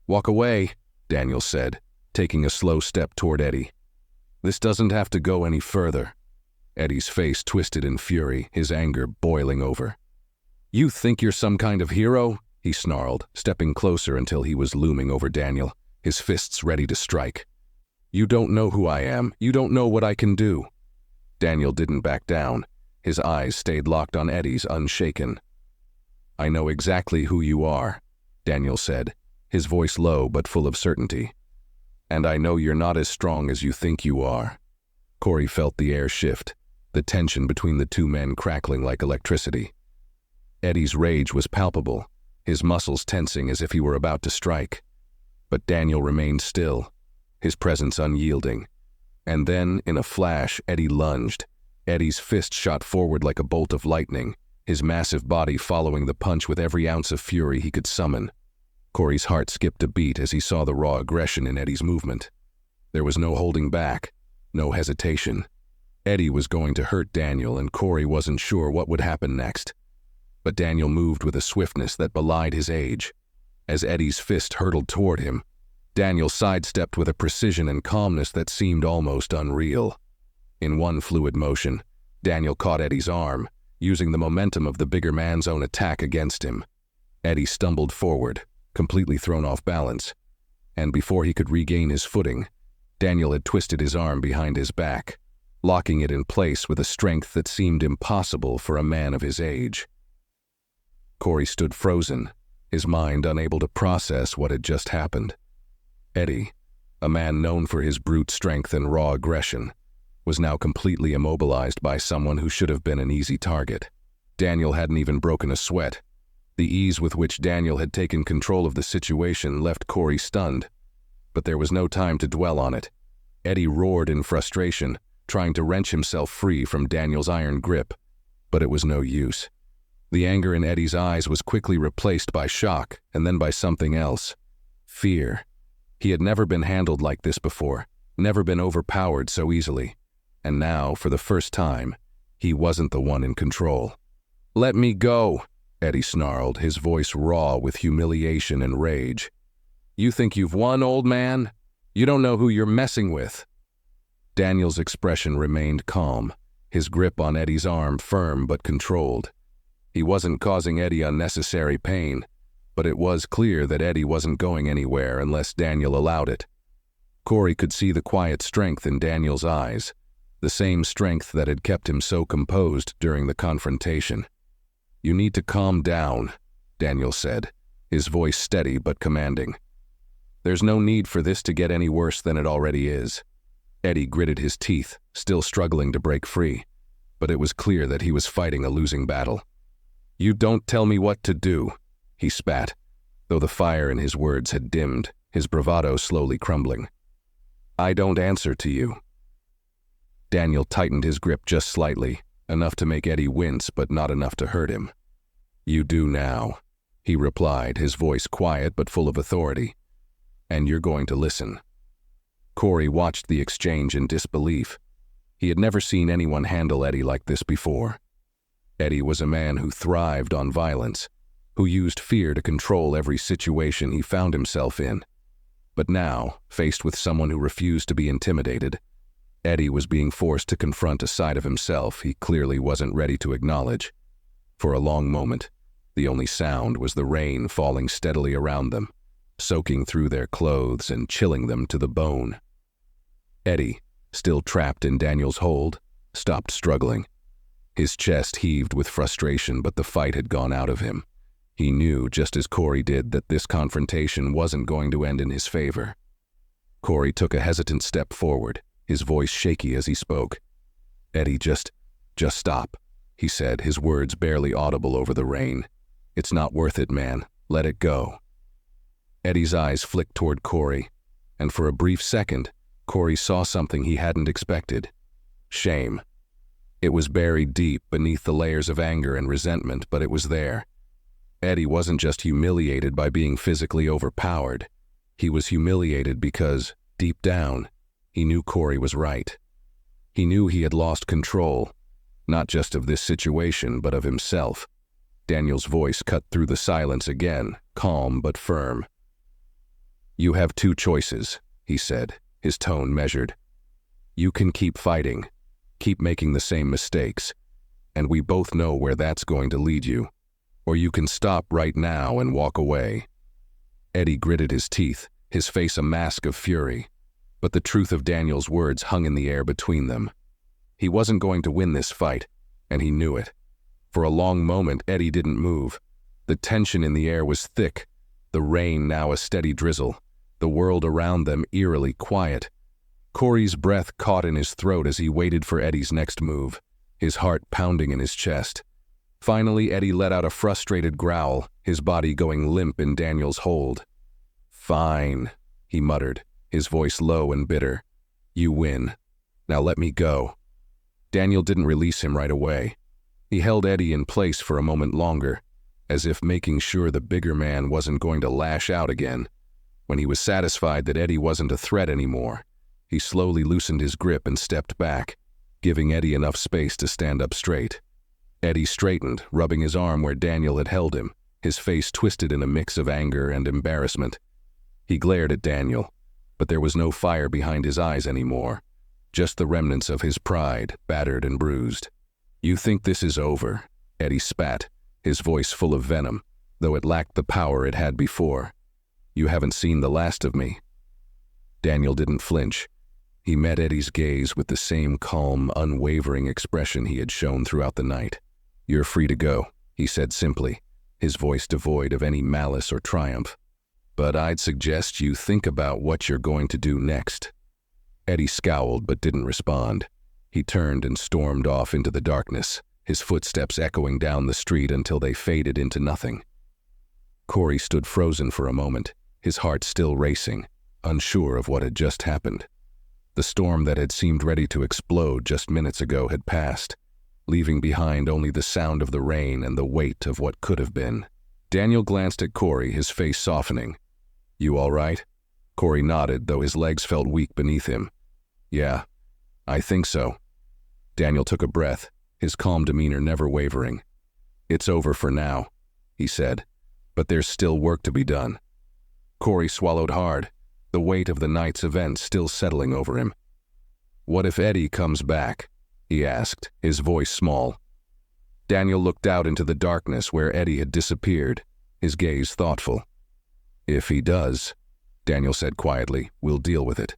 "Walk away," Daniel said, taking a slow step toward Eddie. "This doesn't have to go any further." Eddie's face twisted in fury, his anger boiling over. "You think you're some kind of hero?" he snarled, stepping closer until he was looming over Daniel, his fists ready to strike. "You don't know who I am. You don't know what I can do." Daniel didn't back down. His eyes stayed locked on Eddie's, unshaken. "I know exactly who you are," Daniel said, his voice low but full of certainty. "And I know you're not as strong as you think you are." Corey felt the air shift, the tension between the two men crackling like electricity. Eddie's rage was palpable, his muscles tensing as if he were about to strike. But Daniel remained still, his presence unyielding. And then, in a flash, Eddie lunged. Eddie's fist shot forward like a bolt of lightning, his massive body following the punch with every ounce of fury he could summon. Corey's heart skipped a beat as he saw the raw aggression in Eddie's movement. There was no holding back, no hesitation. Eddie was going to hurt Daniel, and Corey wasn't sure what would happen next. But Daniel moved with a swiftness that belied his age. As Eddie's fist hurtled toward him, Daniel sidestepped with a precision and calmness that seemed almost unreal. In one fluid motion, Daniel caught Eddie's arm, using the momentum of the bigger man's own attack against him. Eddie stumbled forward, completely thrown off balance, and before he could regain his footing, Daniel had twisted his arm behind his back, locking it in place with a strength that seemed impossible for a man of his age. Corey stood frozen, his mind unable to process what had just happened. Eddie, a man known for his brute strength and raw aggression, was now completely immobilized by someone who should have been an easy target. Daniel hadn't even broken a sweat. The ease with which Daniel had taken control of the situation left Corey stunned. But there was no time to dwell on it. Eddie roared in frustration, trying to wrench himself free from Daniel's iron grip. But it was no use. The anger in Eddie's eyes was quickly replaced by shock, and then by something else. Fear. He had never been handled like this before, never been overpowered so easily. And now, for the first time, he wasn't the one in control. "Let me go," Eddie snarled, his voice raw with humiliation and rage. "You think you've won, old man? You don't know who you're messing with." Daniel's expression remained calm, his grip on Eddie's arm firm but controlled. He wasn't causing Eddie unnecessary pain, but it was clear that Eddie wasn't going anywhere unless Daniel allowed it. Corey could see the quiet strength in Daniel's eyes, the same strength that had kept him so composed during the confrontation. "You need to calm down," Daniel said, his voice steady but commanding. "There's no need for this to get any worse than it already is." Eddie gritted his teeth, still struggling to break free, but it was clear that he was fighting a losing battle. "You don't tell me what to do," he spat, though the fire in his words had dimmed, his bravado slowly crumbling. "I don't answer to you." Daniel tightened his grip just slightly, enough to make Eddie wince but not enough to hurt him. "You do now," he replied, his voice quiet but full of authority. "And you're going to listen." Corey watched the exchange in disbelief. He had never seen anyone handle Eddie like this before. Eddie was a man who thrived on violence, who used fear to control every situation he found himself in. But now, faced with someone who refused to be intimidated, Eddie was being forced to confront a side of himself he clearly wasn't ready to acknowledge. For a long moment, the only sound was the rain falling steadily around them, soaking through their clothes and chilling them to the bone. Eddie, still trapped in Daniel's hold, stopped struggling. His chest heaved with frustration, but the fight had gone out of him. He knew, just as Corey did, that this confrontation wasn't going to end in his favor. Corey took a hesitant step forward, his voice shaky as he spoke. "Eddie, just stop," he said, his words barely audible over the rain. "It's not worth it, man. Let it go." Eddie's eyes flicked toward Corey, and for a brief second, Corey saw something he hadn't expected. Shame. It was buried deep beneath the layers of anger and resentment, but it was there. Eddie wasn't just humiliated by being physically overpowered. He was humiliated because, deep down, he knew Corey was right. He knew he had lost control, not just of this situation, but of himself. Daniel's voice cut through the silence again, calm but firm. "You have two choices," he said, his tone measured. "You can keep fighting, keep making the same mistakes, and we both know where that's going to lead you. Or you can stop right now and walk away." Eddie gritted his teeth, his face a mask of fury, but the truth of Daniel's words hung in the air between them. He wasn't going to win this fight, and he knew it. For a long moment, Eddie didn't move. The tension in the air was thick, the rain now a steady drizzle, the world around them eerily quiet. Corey's breath caught in his throat as he waited for Eddie's next move, his heart pounding in his chest. Finally, Eddie let out a frustrated growl, his body going limp in Daniel's hold. "Fine," he muttered, his voice low and bitter. "You win. Now let me go." Daniel didn't release him right away. He held Eddie in place for a moment longer, as if making sure the bigger man wasn't going to lash out again. When he was satisfied that Eddie wasn't a threat anymore, he slowly loosened his grip and stepped back, giving Eddie enough space to stand up straight. Eddie straightened, rubbing his arm where Daniel had held him, his face twisted in a mix of anger and embarrassment. He glared at Daniel, but there was no fire behind his eyes anymore, just the remnants of his pride, battered and bruised. "You think this is over?" Eddie spat, his voice full of venom, though it lacked the power it had before. "You haven't seen the last of me." Daniel didn't flinch. He met Eddie's gaze with the same calm, unwavering expression he had shown throughout the night. "You're free to go," he said simply, his voice devoid of any malice or triumph. "But I'd suggest you think about what you're going to do next." Eddie scowled but didn't respond. He turned and stormed off into the darkness, his footsteps echoing down the street until they faded into nothing. Corey stood frozen for a moment, his heart still racing, unsure of what had just happened. The storm that had seemed ready to explode just minutes ago had passed, leaving behind only the sound of the rain and the weight of what could have been. Daniel glanced at Corey, his face softening. "You all right?" Corey nodded, though his legs felt weak beneath him. "Yeah, I think so." Daniel took a breath, his calm demeanor never wavering. "It's over for now," he said, "but there's still work to be done." Corey swallowed hard, the weight of the night's events still settling over him. "What if Eddie comes back?" he asked, his voice small. Daniel looked out into the darkness where Eddie had disappeared, his gaze thoughtful. "If he does," Daniel said quietly, "we'll deal with it."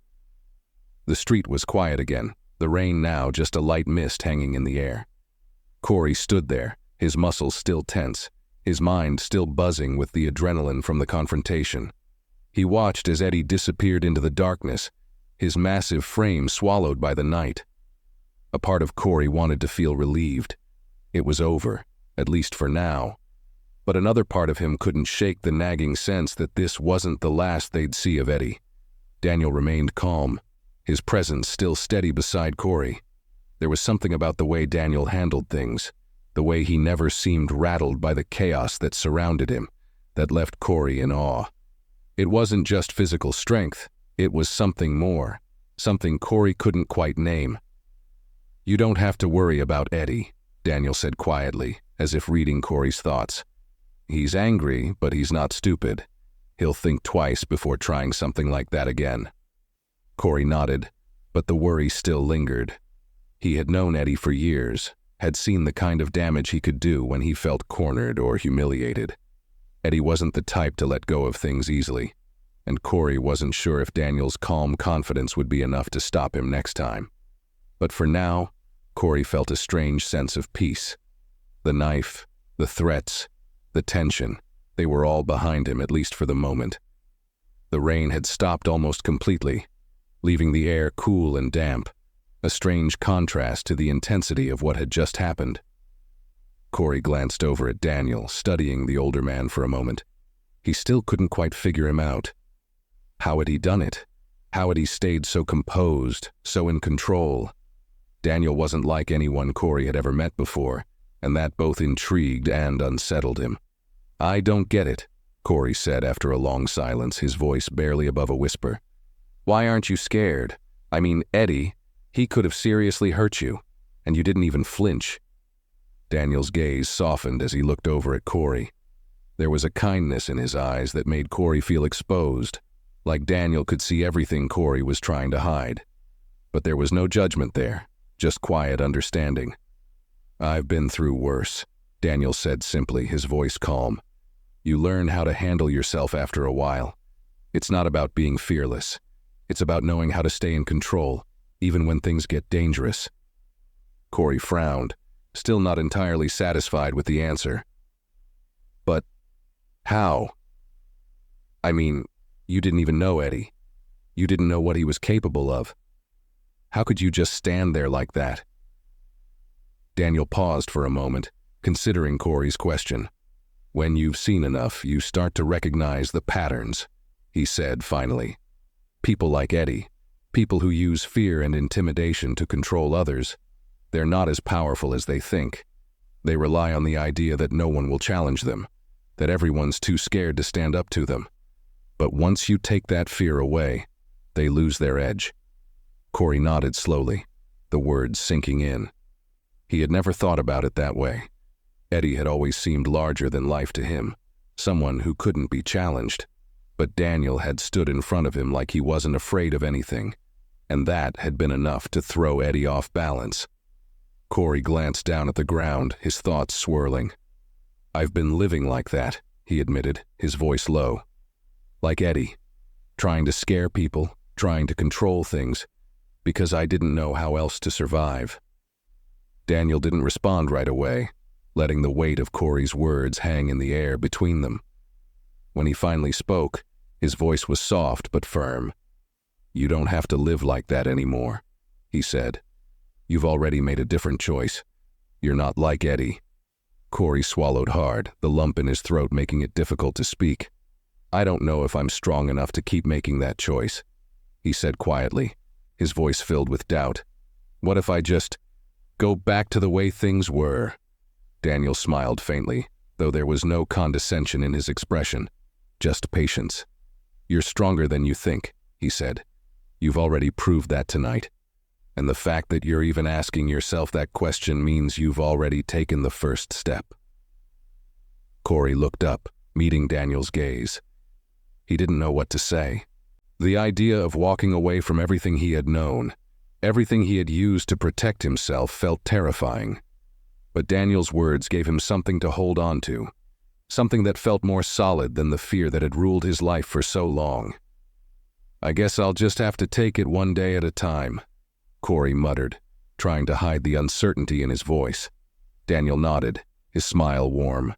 The street was quiet again, the rain now just a light mist hanging in the air. Corey stood there, his muscles still tense, his mind still buzzing with the adrenaline from the confrontation. He watched as Eddie disappeared into the darkness, his massive frame swallowed by the night. A part of Corey wanted to feel relieved. It was over, at least for now. But another part of him couldn't shake the nagging sense that this wasn't the last they'd see of Eddie. Daniel remained calm, his presence still steady beside Corey. There was something about the way Daniel handled things, the way he never seemed rattled by the chaos that surrounded him, that left Corey in awe. It wasn't just physical strength, it was something more, something Corey couldn't quite name. "You don't have to worry about Eddie," Daniel said quietly, as if reading Corey's thoughts. "He's angry, but he's not stupid. He'll think twice before trying something like that again." Corey nodded, but the worry still lingered. He had known Eddie for years, had seen the kind of damage he could do when he felt cornered or humiliated. Eddie wasn't the type to let go of things easily, and Corey wasn't sure if Daniel's calm confidence would be enough to stop him next time. But for now, Corey felt a strange sense of peace. The knife, the threats, the tension, they were all behind him, at least for the moment. The rain had stopped almost completely, leaving the air cool and damp, a strange contrast to the intensity of what had just happened. Corey glanced over at Daniel, studying the older man for a moment. He still couldn't quite figure him out. How had he done it? How had he stayed so composed, so in control? Daniel wasn't like anyone Corey had ever met before, and that both intrigued and unsettled him. "I don't get it," Corey said after a long silence, his voice barely above a whisper. "Why aren't you scared? I mean, Eddie, he could have seriously hurt you, and you didn't even flinch." Daniel's gaze softened as he looked over at Corey. There was a kindness in his eyes that made Corey feel exposed, like Daniel could see everything Corey was trying to hide. But there was no judgment there, just quiet understanding. "I've been through worse," Daniel said simply, his voice calm. "You learn how to handle yourself after a while. It's not about being fearless. It's about knowing how to stay in control, even when things get dangerous." Corey frowned, still not entirely satisfied with the answer. "But how? I mean, you didn't even know Eddie. You didn't know what he was capable of. How could you just stand there like that?" Daniel paused for a moment, considering Corey's question. "When you've seen enough, you start to recognize the patterns," he said finally. "People like Eddie, people who use fear and intimidation to control others, they're not as powerful as they think. They rely on the idea that no one will challenge them, that everyone's too scared to stand up to them. But once you take that fear away, they lose their edge." Corey nodded slowly, the words sinking in. He had never thought about it that way. Eddie had always seemed larger than life to him, someone who couldn't be challenged. But Daniel had stood in front of him like he wasn't afraid of anything, and that had been enough to throw Eddie off balance. Corey glanced down at the ground, his thoughts swirling. "I've been living like that," he admitted, his voice low. "Like Eddie, trying to scare people, trying to control things, because I didn't know how else to survive." Daniel didn't respond right away, letting the weight of Corey's words hang in the air between them. When he finally spoke, his voice was soft but firm. "You don't have to live like that anymore," he said. "You've already made a different choice. You're not like Eddie." Corey swallowed hard, the lump in his throat making it difficult to speak. "I don't know if I'm strong enough to keep making that choice," he said quietly, his voice filled with doubt. "What if I just go back to the way things were?" Daniel smiled faintly, though there was no condescension in his expression, just patience. "You're stronger than you think," he said. "You've already proved that tonight. And the fact that you're even asking yourself that question means you've already taken the first step." Corey looked up, meeting Daniel's gaze. He didn't know what to say. The idea of walking away from everything he had known, everything he had used to protect himself, felt terrifying. But Daniel's words gave him something to hold on to, something that felt more solid than the fear that had ruled his life for so long. "I guess I'll just have to take it one day at a time," Corey muttered, trying to hide the uncertainty in his voice. Daniel nodded, his smile warm.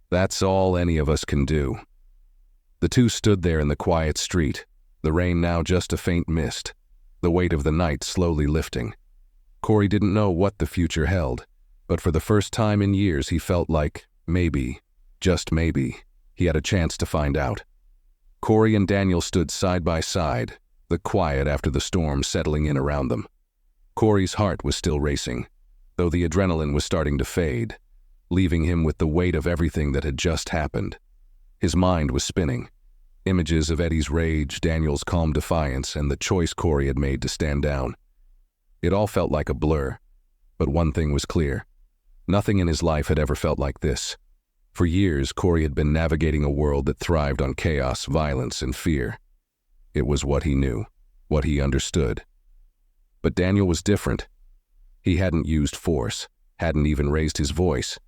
"That's all any of us can do." The two stood there in the quiet street, the rain now just a faint mist, the weight of the night slowly lifting. Corey didn't know what the future held, but for the first time in years he felt like, maybe, just maybe, he had a chance to find out. Corey and Daniel stood side by side, the quiet after the storm settling in around them. Corey's heart was still racing, though the adrenaline was starting to fade, leaving him with the weight of everything that had just happened. His mind was spinning. Images of Eddie's rage, Daniel's calm defiance, and the choice Corey had made to stand down. It all felt like a blur, but one thing was clear. Nothing in his life had ever felt like this. For years, Corey had been navigating a world that thrived on chaos, violence, and fear. It was what he knew, what he understood. But Daniel was different. He hadn't used force, hadn't even raised his voice,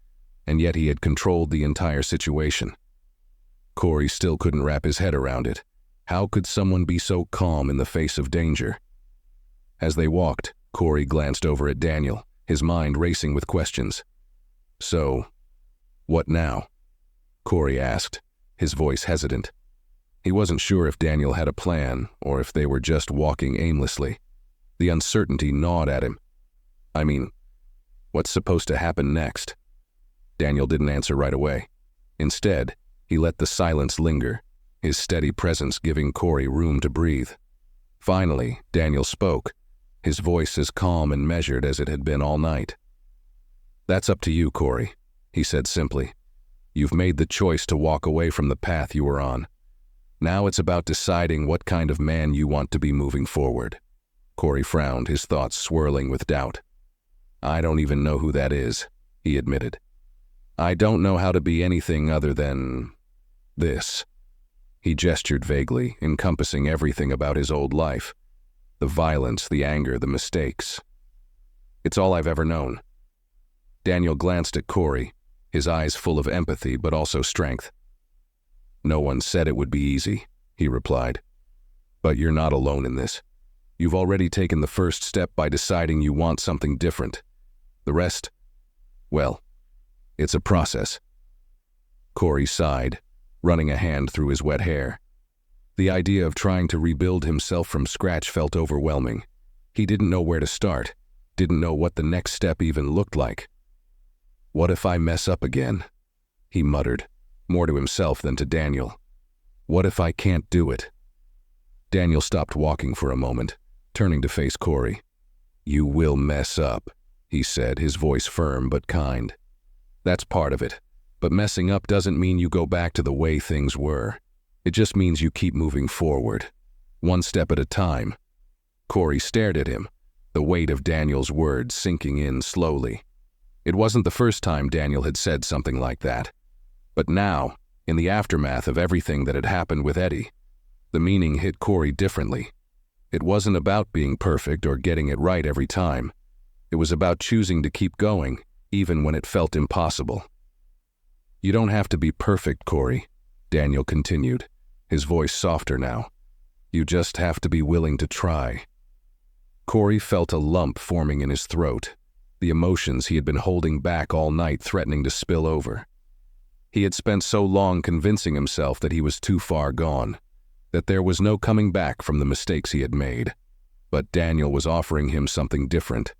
and yet he had controlled the entire situation. Corey still couldn't wrap his head around it. How could someone be so calm in the face of danger? As they walked, Corey glanced over at Daniel, his mind racing with questions. "So, what now?" Corey asked, his voice hesitant. He wasn't sure if Daniel had a plan or if they were just walking aimlessly. The uncertainty gnawed at him. "I mean, what's supposed to happen next?" Daniel didn't answer right away. Instead, he let the silence linger, his steady presence giving Corey room to breathe. Finally, Daniel spoke, his voice as calm and measured as it had been all night. "That's up to you, Corey," he said simply. "You've made the choice to walk away from the path you were on. Now it's about deciding what kind of man you want to be moving forward." Corey frowned, his thoughts swirling with doubt. "I don't even know who that is," he admitted. "I don't know how to be anything other than this." He gestured vaguely, encompassing everything about his old life. The violence, the anger, the mistakes. "It's all I've ever known." Daniel glanced at Corey, his eyes full of empathy but also strength. "No one said it would be easy," he replied. "But you're not alone in this. You've already taken the first step by deciding you want something different. The rest, well, it's a process." Corey sighed, running a hand through his wet hair. The idea of trying to rebuild himself from scratch felt overwhelming. He didn't know where to start, didn't know what the next step even looked like. "What if I mess up again?" he muttered, more to himself than to Daniel. "What if I can't do it?" Daniel stopped walking for a moment, turning to face Corey. "You will mess up," he said, his voice firm but kind. "That's part of it, but messing up doesn't mean you go back to the way things were. It just means you keep moving forward, one step at a time." Corey stared at him, the weight of Daniel's words sinking in slowly. It wasn't the first time Daniel had said something like that. But now, in the aftermath of everything that had happened with Eddie, the meaning hit Corey differently. It wasn't about being perfect or getting it right every time. It was about choosing to keep going, even when it felt impossible. "You don't have to be perfect, Corey," Daniel continued, his voice softer now. "You just have to be willing to try." Corey felt a lump forming in his throat, the emotions he had been holding back all night threatening to spill over. He had spent so long convincing himself that he was too far gone, that there was no coming back from the mistakes he had made. But Daniel was offering him something different,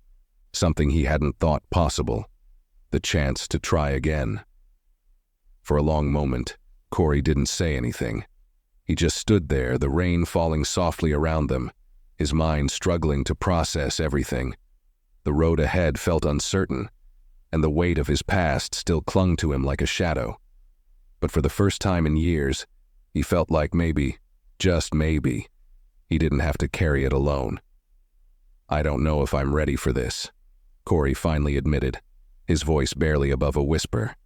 something he hadn't thought possible, the chance to try again. For a long moment, Corey didn't say anything. He just stood there, the rain falling softly around them, his mind struggling to process everything. The road ahead felt uncertain, and the weight of his past still clung to him like a shadow. But for the first time in years, he felt like maybe, just maybe, he didn't have to carry it alone. "I don't know if I'm ready for this," Corey finally admitted, his voice barely above a whisper.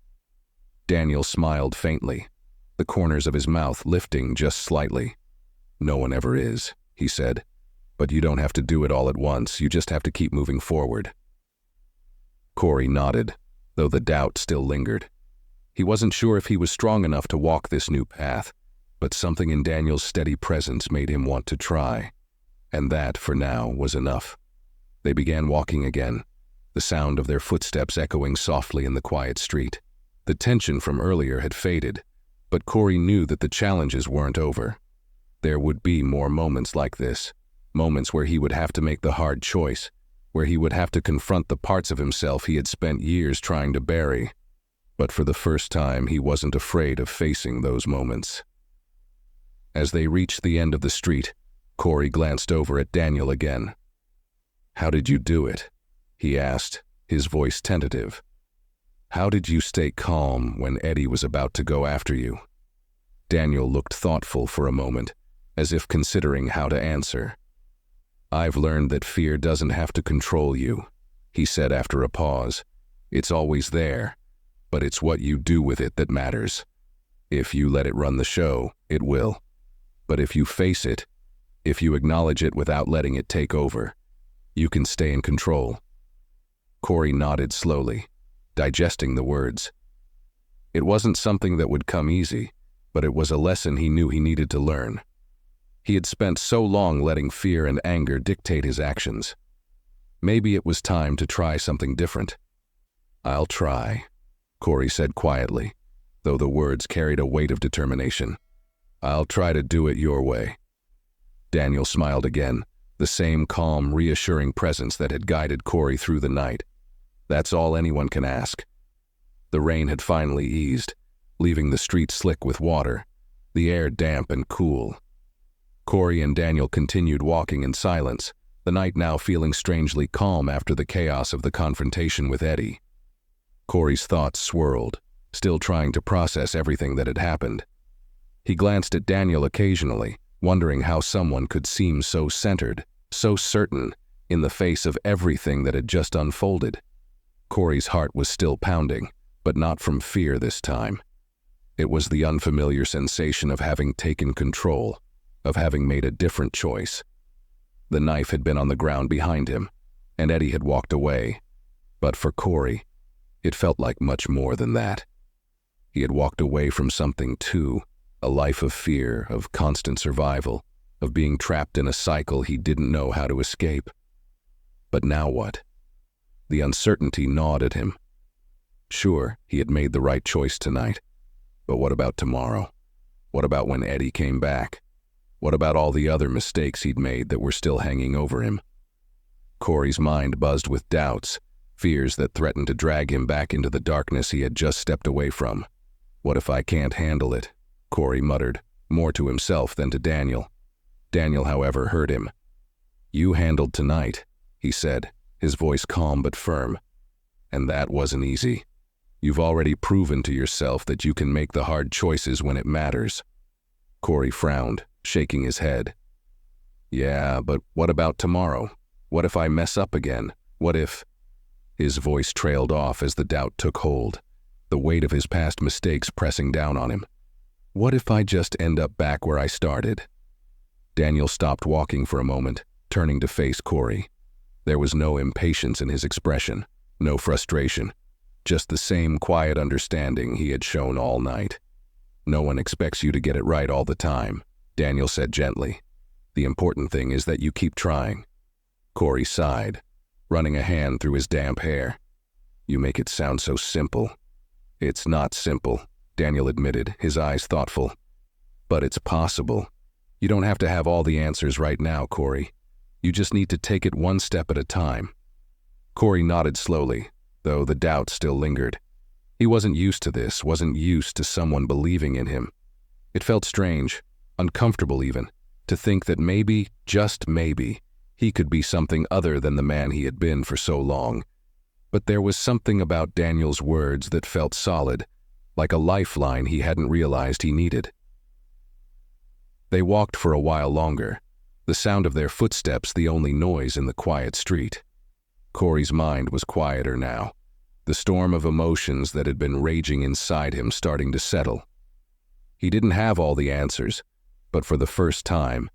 Daniel smiled faintly, the corners of his mouth lifting just slightly. "No one ever is," he said. "But you don't have to do it all at once, you just have to keep moving forward." Corey nodded, though the doubt still lingered. He wasn't sure if he was strong enough to walk this new path, but something in Daniel's steady presence made him want to try. And that, for now, was enough. They began walking again, the sound of their footsteps echoing softly in the quiet street. The tension from earlier had faded, but Corey knew that the challenges weren't over. There would be more moments like this, moments where he would have to make the hard choice, where he would have to confront the parts of himself he had spent years trying to bury. But for the first time, he wasn't afraid of facing those moments. As they reached the end of the street, Corey glanced over at Daniel again. "How did you do it?" he asked, his voice tentative. "How did you stay calm when Eddie was about to go after you?" Daniel looked thoughtful for a moment, as if considering how to answer. "I've learned that fear doesn't have to control you," he said after a pause. "It's always there, but it's what you do with it that matters. If you let it run the show, it will. But if you face it, if you acknowledge it without letting it take over, you can stay in control." Corey nodded slowly, digesting the words. It wasn't something that would come easy, but it was a lesson he knew he needed to learn. He had spent so long letting fear and anger dictate his actions. Maybe it was time to try something different. "I'll try," Corey said quietly, though the words carried a weight of determination. "I'll try to do it your way." Daniel smiled again, the same calm, reassuring presence that had guided Corey through the night. That's all anyone can ask. The rain had finally eased, leaving the streets slick with water, the air damp and cool. Corey and Daniel continued walking in silence, the night now feeling strangely calm after the chaos of the confrontation with Eddie. Corey's thoughts swirled, still trying to process everything that had happened. He glanced at Daniel occasionally, wondering how someone could seem so centered, so certain, in the face of everything that had just unfolded. Corey's heart was still pounding, but not from fear this time. It was the unfamiliar sensation of having taken control, of having made a different choice. The knife had been on the ground behind him, and Eddie had walked away. But for Corey, it felt like much more than that. He had walked away from something too, a life of fear, of constant survival, of being trapped in a cycle he didn't know how to escape. But now what? The uncertainty gnawed at him. Sure, he had made the right choice tonight. But what about tomorrow? What about when Eddie came back? What about all the other mistakes he'd made that were still hanging over him? Corey's mind buzzed with doubts, fears that threatened to drag him back into the darkness he had just stepped away from. "What if I can't handle it?" Corey muttered, more to himself than to Daniel. Daniel, however, heard him. "You handled tonight," he said, his voice calm but firm. "And that wasn't easy. You've already proven to yourself that you can make the hard choices when it matters." Corey frowned, shaking his head. "Yeah, but what about tomorrow? What if I mess up again? What if—" His voice trailed off as the doubt took hold, the weight of his past mistakes pressing down on him. "What if I just end up back where I started?" Daniel stopped walking for a moment, turning to face Corey. There was no impatience in his expression, no frustration, just the same quiet understanding he had shown all night. "No one expects you to get it right all the time," Daniel said gently. "The important thing is that you keep trying." Corey sighed, running a hand through his damp hair. "You make it sound so simple." "It's not simple," Daniel admitted, his eyes thoughtful. "But it's possible. You don't have to have all the answers right now, Corey. You just need to take it one step at a time." Corey nodded slowly, though the doubt still lingered. He wasn't used to this, wasn't used to someone believing in him. It felt strange, uncomfortable even, to think that maybe, just maybe, he could be something other than the man he had been for so long. But there was something about Daniel's words that felt solid, like a lifeline he hadn't realized he needed. They walked for a while longer, the sound of their footsteps the only noise in the quiet street. Corey's mind was quieter now, the storm of emotions that had been raging inside him starting to settle. He didn't have all the answers, but for the first time,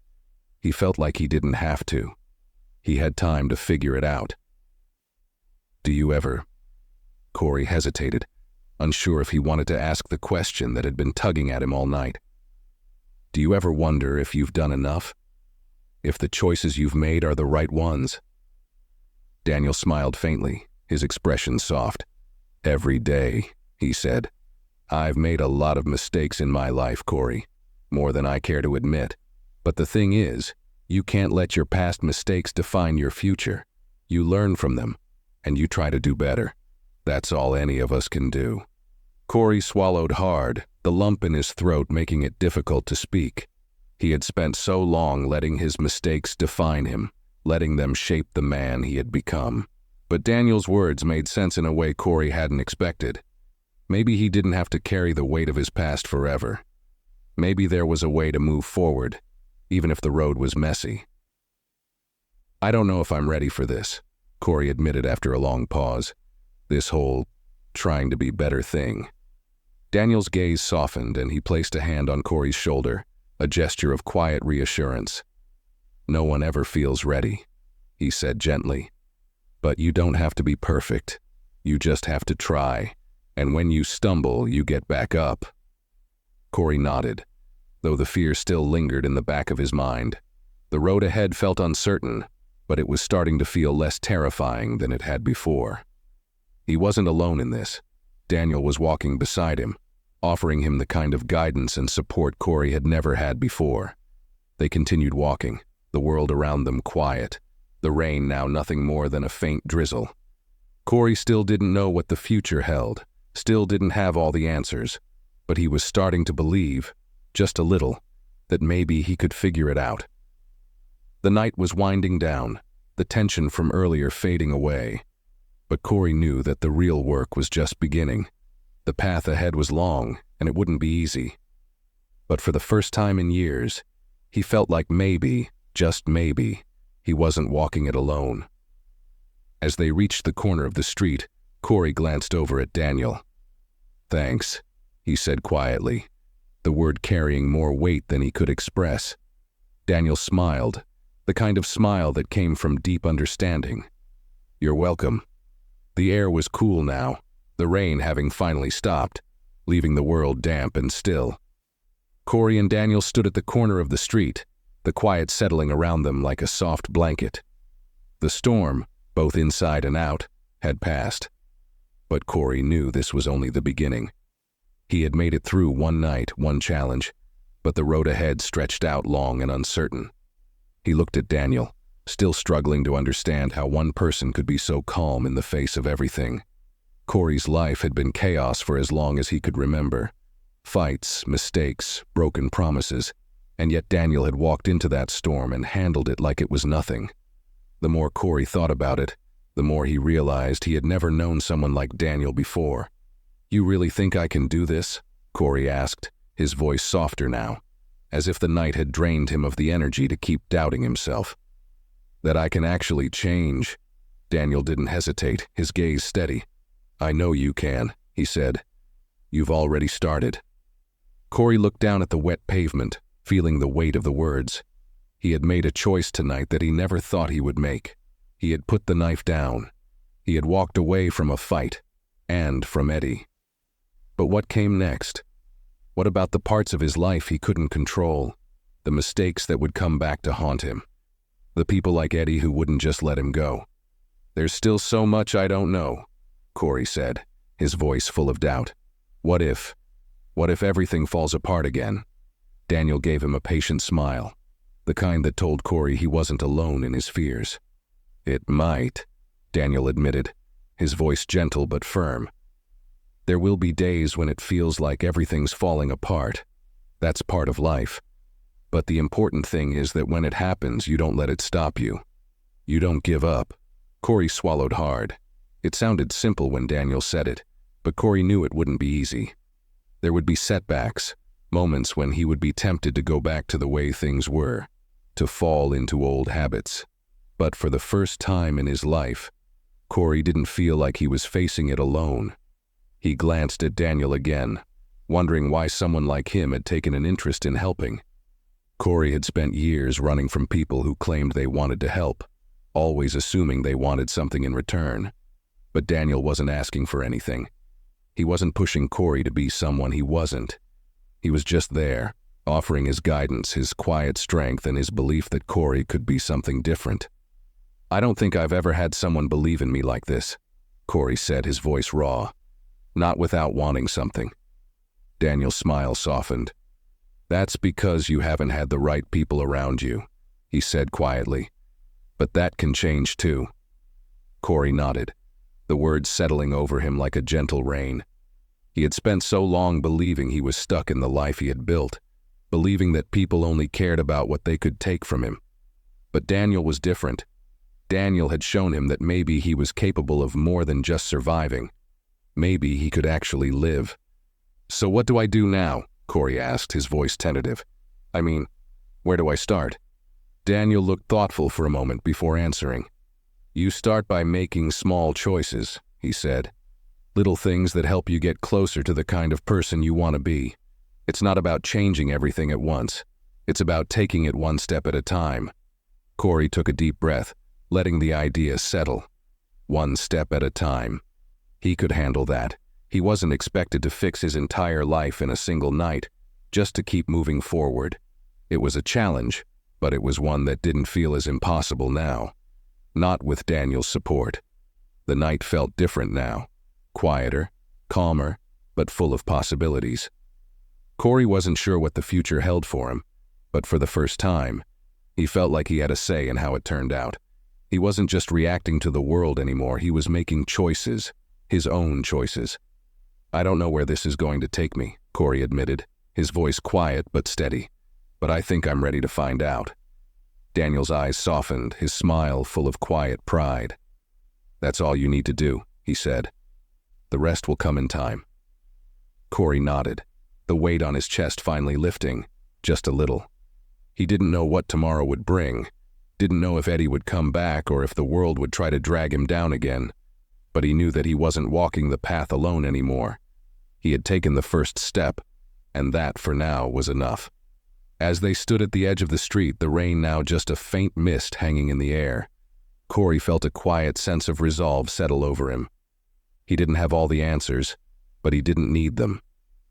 he felt like he didn't have to. He had time to figure it out. "Do you ever—" Corey hesitated, unsure if he wanted to ask the question that had been tugging at him all night. "Do you ever wonder if you've done enough? If the choices you've made are the right ones?" Daniel smiled faintly, his expression soft. "Every day," he said. "I've made a lot of mistakes in my life, Corey, more than I care to admit. But the thing is, you can't let your past mistakes define your future. You learn from them, and you try to do better. That's all any of us can do." Corey swallowed hard, the lump in his throat making it difficult to speak. He had spent so long letting his mistakes define him, letting them shape the man he had become. But Daniel's words made sense in a way Corey hadn't expected. Maybe he didn't have to carry the weight of his past forever. Maybe there was a way to move forward, even if the road was messy. "I don't know if I'm ready for this," Corey admitted after a long pause. "This whole trying to be better thing." Daniel's gaze softened and he placed a hand on Corey's shoulder, a gesture of quiet reassurance. "No one ever feels ready," he said gently. But you don't have to be perfect. You just have to try. And when you stumble, you get back up. Corey nodded, though the fear still lingered in the back of his mind. The road ahead felt uncertain, but it was starting to feel less terrifying than it had before. He wasn't alone in this. Daniel was walking beside him, offering him the kind of guidance and support Corey had never had before. They continued walking, the world around them quiet, the rain now nothing more than a faint drizzle. Corey still didn't know what the future held, still didn't have all the answers, but he was starting to believe, just a little, that maybe he could figure it out. The night was winding down, the tension from earlier fading away, but Corey knew that the real work was just beginning. The path ahead was long, and it wouldn't be easy. But for the first time in years, he felt like maybe, just maybe, he wasn't walking it alone. As they reached the corner of the street, Corey glanced over at Daniel. "Thanks," he said quietly, the word carrying more weight than he could express. Daniel smiled, the kind of smile that came from deep understanding. "You're welcome." The air was cool now, the rain having finally stopped, leaving the world damp and still. Corey and Daniel stood at the corner of the street, the quiet settling around them like a soft blanket. The storm, both inside and out, had passed. But Corey knew this was only the beginning. He had made it through one night, one challenge, but the road ahead stretched out long and uncertain. He looked at Daniel, still struggling to understand how one person could be so calm in the face of everything. Corey's life had been chaos for as long as he could remember. Fights, mistakes, broken promises, and yet Daniel had walked into that storm and handled it like it was nothing. The more Corey thought about it, the more he realized he had never known someone like Daniel before. "You really think I can do this?" Corey asked, his voice softer now, as if the night had drained him of the energy to keep doubting himself. "That I can actually change?" Daniel didn't hesitate, his gaze steady. "I know you can," he said. "You've already started." Corey looked down at the wet pavement, feeling the weight of the words. He had made a choice tonight that he never thought he would make. He had put the knife down. He had walked away from a fight, and from Eddie. But what came next? What about the parts of his life he couldn't control? The mistakes that would come back to haunt him? The people like Eddie who wouldn't just let him go? "There's still so much I don't know," Corey said, his voice full of doubt. What if everything falls apart again?" Daniel gave him a patient smile, the kind that told Corey he wasn't alone in his fears. "It might," Daniel admitted, his voice gentle but firm. "There will be days when it feels like everything's falling apart. That's part of life. But the important thing is that when it happens, you don't let it stop you. You don't give up." Corey swallowed hard. It sounded simple when Daniel said it, but Corey knew it wouldn't be easy. There would be setbacks, moments when he would be tempted to go back to the way things were, to fall into old habits. But for the first time in his life, Corey didn't feel like he was facing it alone. He glanced at Daniel again, wondering why someone like him had taken an interest in helping. Corey had spent years running from people who claimed they wanted to help, always assuming they wanted something in return. But Daniel wasn't asking for anything. He wasn't pushing Corey to be someone he wasn't. He was just there, offering his guidance, his quiet strength, and his belief that Corey could be something different. "I don't think I've ever had someone believe in me like this," Corey said, his voice raw. "Not without wanting something." Daniel's smile softened. "That's because you haven't had the right people around you," he said quietly. "But that can change too." Corey nodded, the words settling over him like a gentle rain. He had spent so long believing he was stuck in the life he had built, believing that people only cared about what they could take from him. But Daniel was different. Daniel had shown him that maybe he was capable of more than just surviving. Maybe he could actually live. "So what do I do now?" Corey asked, his voice tentative. "I mean, where do I start?" Daniel looked thoughtful for a moment before answering. "You start by making small choices," he said. "Little things that help you get closer to the kind of person you want to be. It's not about changing everything at once. It's about taking it one step at a time." Corey took a deep breath, letting the idea settle. one step at a time. He could handle that. He wasn't expected to fix his entire life in a single night, just to keep moving forward. It was a challenge, but it was one that didn't feel as impossible now. Not with Daniel's support. The night felt different now. Quieter, calmer, but full of possibilities. Corey wasn't sure what the future held for him, but for the first time, he felt like he had a say in how it turned out. He wasn't just reacting to the world anymore, he was making choices, his own choices. "I don't know where this is going to take me," Corey admitted, his voice quiet but steady. "But I think I'm ready to find out." Daniel's eyes softened, his smile full of quiet pride. "That's all you need to do," he said. "The rest will come in time." Corey nodded, the weight on his chest finally lifting, just a little. He didn't know what tomorrow would bring, didn't know if Eddie would come back or if the world would try to drag him down again, but he knew that he wasn't walking the path alone anymore. He had taken the first step, and that, for now, was enough. As they stood at the edge of the street, the rain now just a faint mist hanging in the air, Corey felt a quiet sense of resolve settle over him. He didn't have all the answers, but he didn't need them.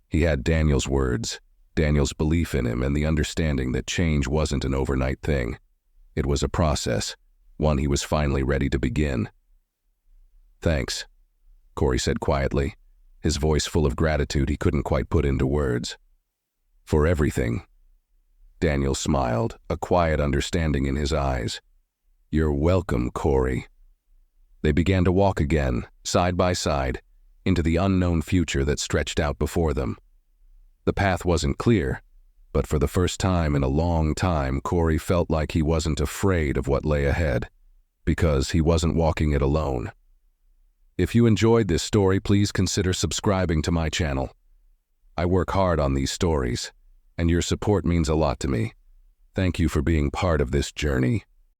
He had Daniel's words, Daniel's belief in him, and the understanding that change wasn't an overnight thing. It was a process, one he was finally ready to begin. "Thanks," Corey said quietly, his voice full of gratitude he couldn't quite put into words. "For everything." Daniel smiled, a quiet understanding in his eyes. "You're welcome, Corey." They began to walk again, side by side, into the unknown future that stretched out before them. The path wasn't clear, but for the first time in a long time, Corey felt like he wasn't afraid of what lay ahead, because he wasn't walking it alone. If you enjoyed this story, please consider subscribing to my channel. I work hard on these stories, and your support means a lot to me. Thank you for being part of this journey.